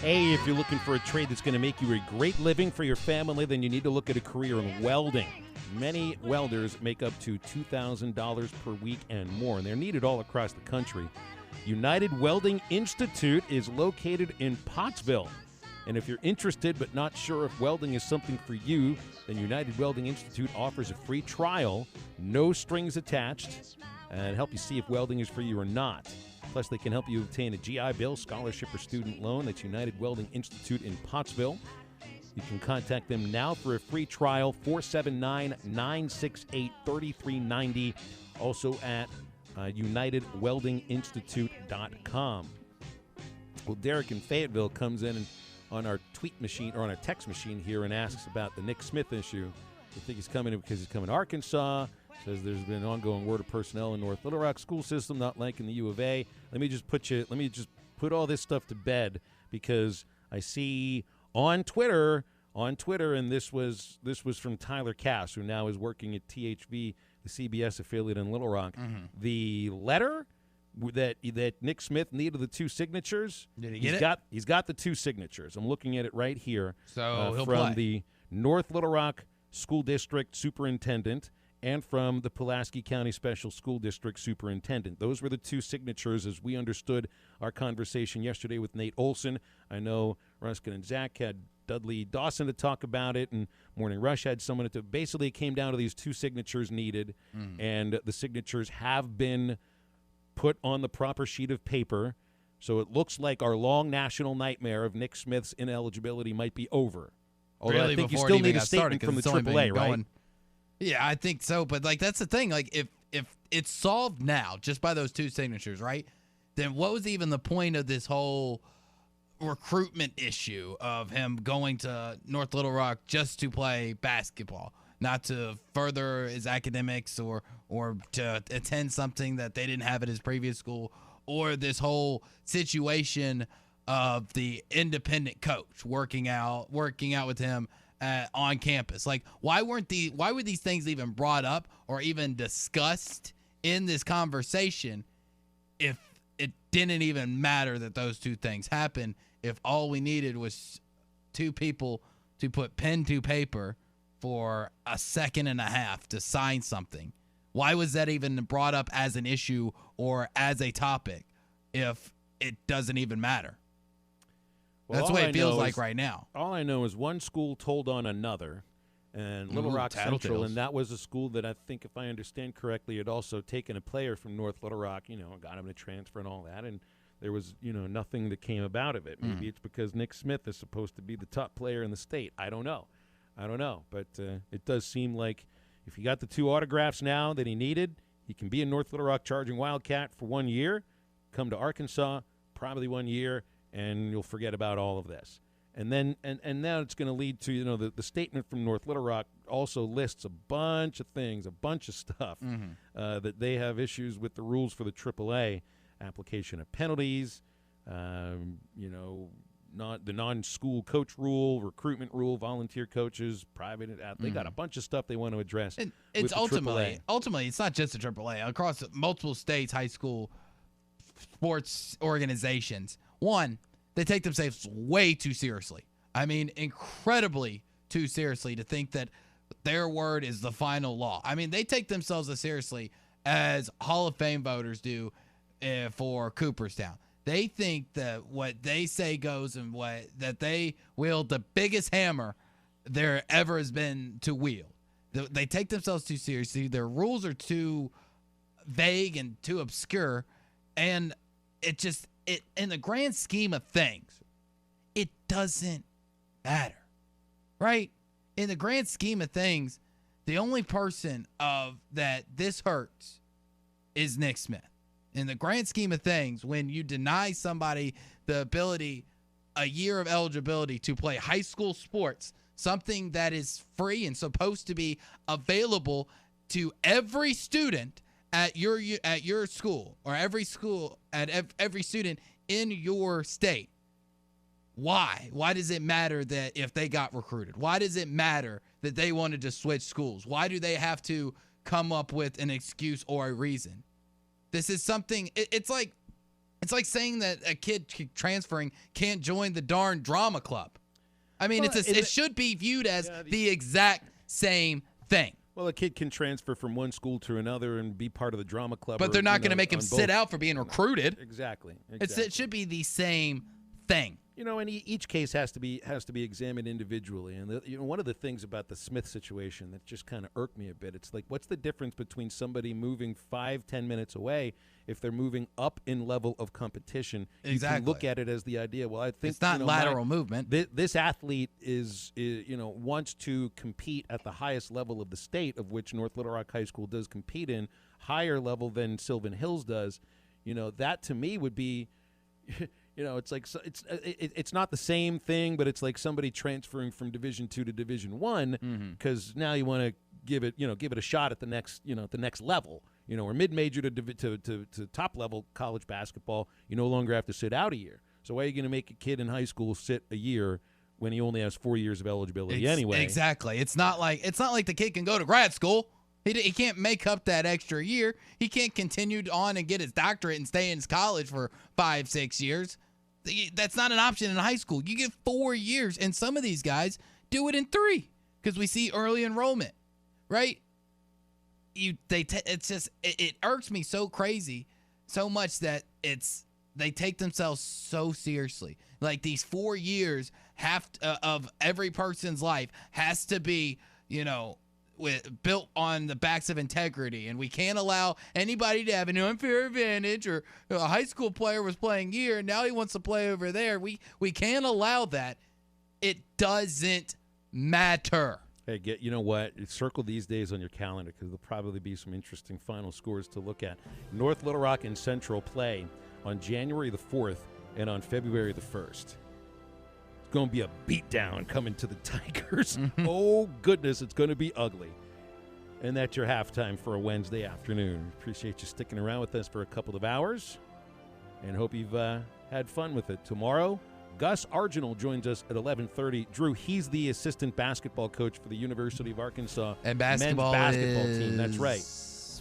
Hey, if you're looking for a trade that's going to make you a great living for your family, then you need to look at a career in welding. Many welders make up to $2,000 per week and more, and they're needed all across the country. United Welding Institute is located in Pottsville. And if you're interested but not sure if welding is something for you, then United Welding Institute offers a free trial, no strings attached, and help you see if welding is for you or not. Plus, they can help you obtain a GI Bill, scholarship, or student loan. That's United Welding Institute in Pottsville. You can contact them now for a free trial, 479-968-3390. Also at UnitedWeldingInstitute.com. Well, Derek in Fayetteville comes in on our tweet machine or on our text machine here and asks about the Nick Smith issue. I think he's coming in because he's coming to Arkansas. Says there's been an ongoing word of personnel in North Little Rock school system, not like in the U of A. Let me just put all this stuff to bed because I see on Twitter, and this was from Tyler Cass, who now is working at THV, the CBS affiliate in Little Rock. Mm-hmm. The letter that Nick Smith needed the two signatures. Did he get it? He's got the two signatures. I'm looking at it right here. So he'll from play. The North Little Rock School District Superintendent and from the Pulaski County Special School District Superintendent. Those were the two signatures as we understood our conversation yesterday with Nate Olson. I know Ruskin and Zach had Dudley Dawson to talk about it, and Morning Rush had someone to. Basically, it came down to these two signatures needed, and the signatures have been put on the proper sheet of paper. So it looks like our long national nightmare of Nick Smith's ineligibility might be over. Although really, I think you before still it need even a got statement started, from the AAA, right? Yeah, I think so. But, that's the thing. If it's solved now just by those two signatures, right, then what was even the point of this whole recruitment issue of him going to North Little Rock just to play basketball, not to further his academics or to attend something that they didn't have at his previous school, or this whole situation of the independent coach working out with him on campus. Why were these things even brought up or even discussed in this conversation if it didn't even matter that those two things happened, if all we needed was two people to put pen to paper for a second and a half to sign something? Why was that even brought up as an issue or as a topic if it doesn't even matter? Well, that's the way it feels like right now. All I know is one school told on another, and Little Rock Central, and that was a school that I think, if I understand correctly, had also taken a player from North Little Rock, got him to transfer and all that, and there was, nothing that came about of it. Maybe it's because Nick Smith is supposed to be the top player in the state. I don't know. But it does seem like if he got the two autographs now that he needed, he can be in North Little Rock charging Wildcat for 1 year, come to Arkansas, probably 1 year, and you'll forget about all of this. And then and now it's going to lead to, the statement from North Little Rock also lists a bunch of things, a bunch of stuff that they have issues with the rules for the AAA, application of penalties, not the non-school coach rule, recruitment rule, volunteer coaches, private. They got a bunch of stuff they want to address. And it's ultimately, it's not just the AAA. Across multiple states, high school sports organizations, one, they take themselves way too seriously. I mean, incredibly too seriously to think that their word is the final law. I mean, they take themselves as seriously as Hall of Fame voters do for Cooperstown. They think that what they say goes and that they wield the biggest hammer there ever has been to wield. They take themselves too seriously. Their rules are too vague and too obscure, and it in the grand scheme of things, it doesn't matter, right? In the grand scheme of things, the only person that this hurts is Nick Smith. In the grand scheme of things, when you deny somebody the ability, a year of eligibility to play high school sports, something that is free and supposed to be available to every student at your school, or every school at every student in your state. Why? Why does it matter that if they got recruited? Why does it matter that they wanted to switch schools? Why do they have to come up with an excuse or a reason? This is something. It's like saying that a kid transferring can't join the darn drama club. I mean, it should be viewed as the exact same thing. Well, a kid can transfer from one school to another and be part of the drama club. But they're not going to make him sit out for being recruited. Exactly. It should be the same thing. And each case has to be examined individually. And one of the things about the Smith situation that just kind of irked me a bit, it's like, what's the difference between somebody moving 5-10 minutes away if they're moving up in level of competition? Exactly. You can look at it as the idea. Well, I think it's not lateral movement. This athlete is wants to compete at the highest level of the state, of which North Little Rock High School does compete in, higher level than Sylvan Hills does. That to me would be. It's like it's not the same thing, but it's like somebody transferring from Division II to Division I, because now you want to give it a shot at the next level. Or mid-major to top level college basketball, you no longer have to sit out a year. So why are you going to make a kid in high school sit a year when he only has 4 years of eligibility anyway? Exactly. It's not like the kid can go to grad school. He can't make up that extra year. He can't continue on and get his doctorate and stay in his college for 5-6 years. That's not an option in high school. You get 4 years, and some of these guys do it in 3 because we see early enrollment, right? It irks me so much that they take themselves so seriously. Like these 4 years of every person's life has to be, built on the backs of integrity, and we can't allow anybody to have an unfair advantage, or a high school player was playing here and now he wants to play over there. We can't allow that. It doesn't matter. Hey, you know what? Circle these days on your calendar because there'll probably be some interesting final scores to look at. North Little Rock and Central play on January the 4th and on February the 1st. Going to be a beatdown coming to the Tigers. Oh, goodness, it's going to be ugly. And that's your halftime for a Wednesday afternoon. Appreciate you sticking around with us for a couple of hours and hope you've had fun with it. Tomorrow, Gus Arginal joins us at 11:30. Drew, he's the assistant basketball coach for the University of Arkansas and men's basketball team. That's right.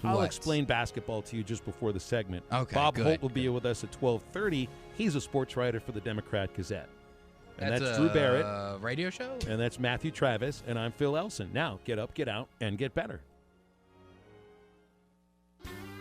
I'll What? explain basketball to you just before the segment. Okay, Bob good, Holt will be with us at 12:30. He's a sports writer for the Democrat Gazette. And that's Drew Barrett. Radio show? And that's Matthew Travis. And I'm Phil Elson. Now, get up, get out, and get better.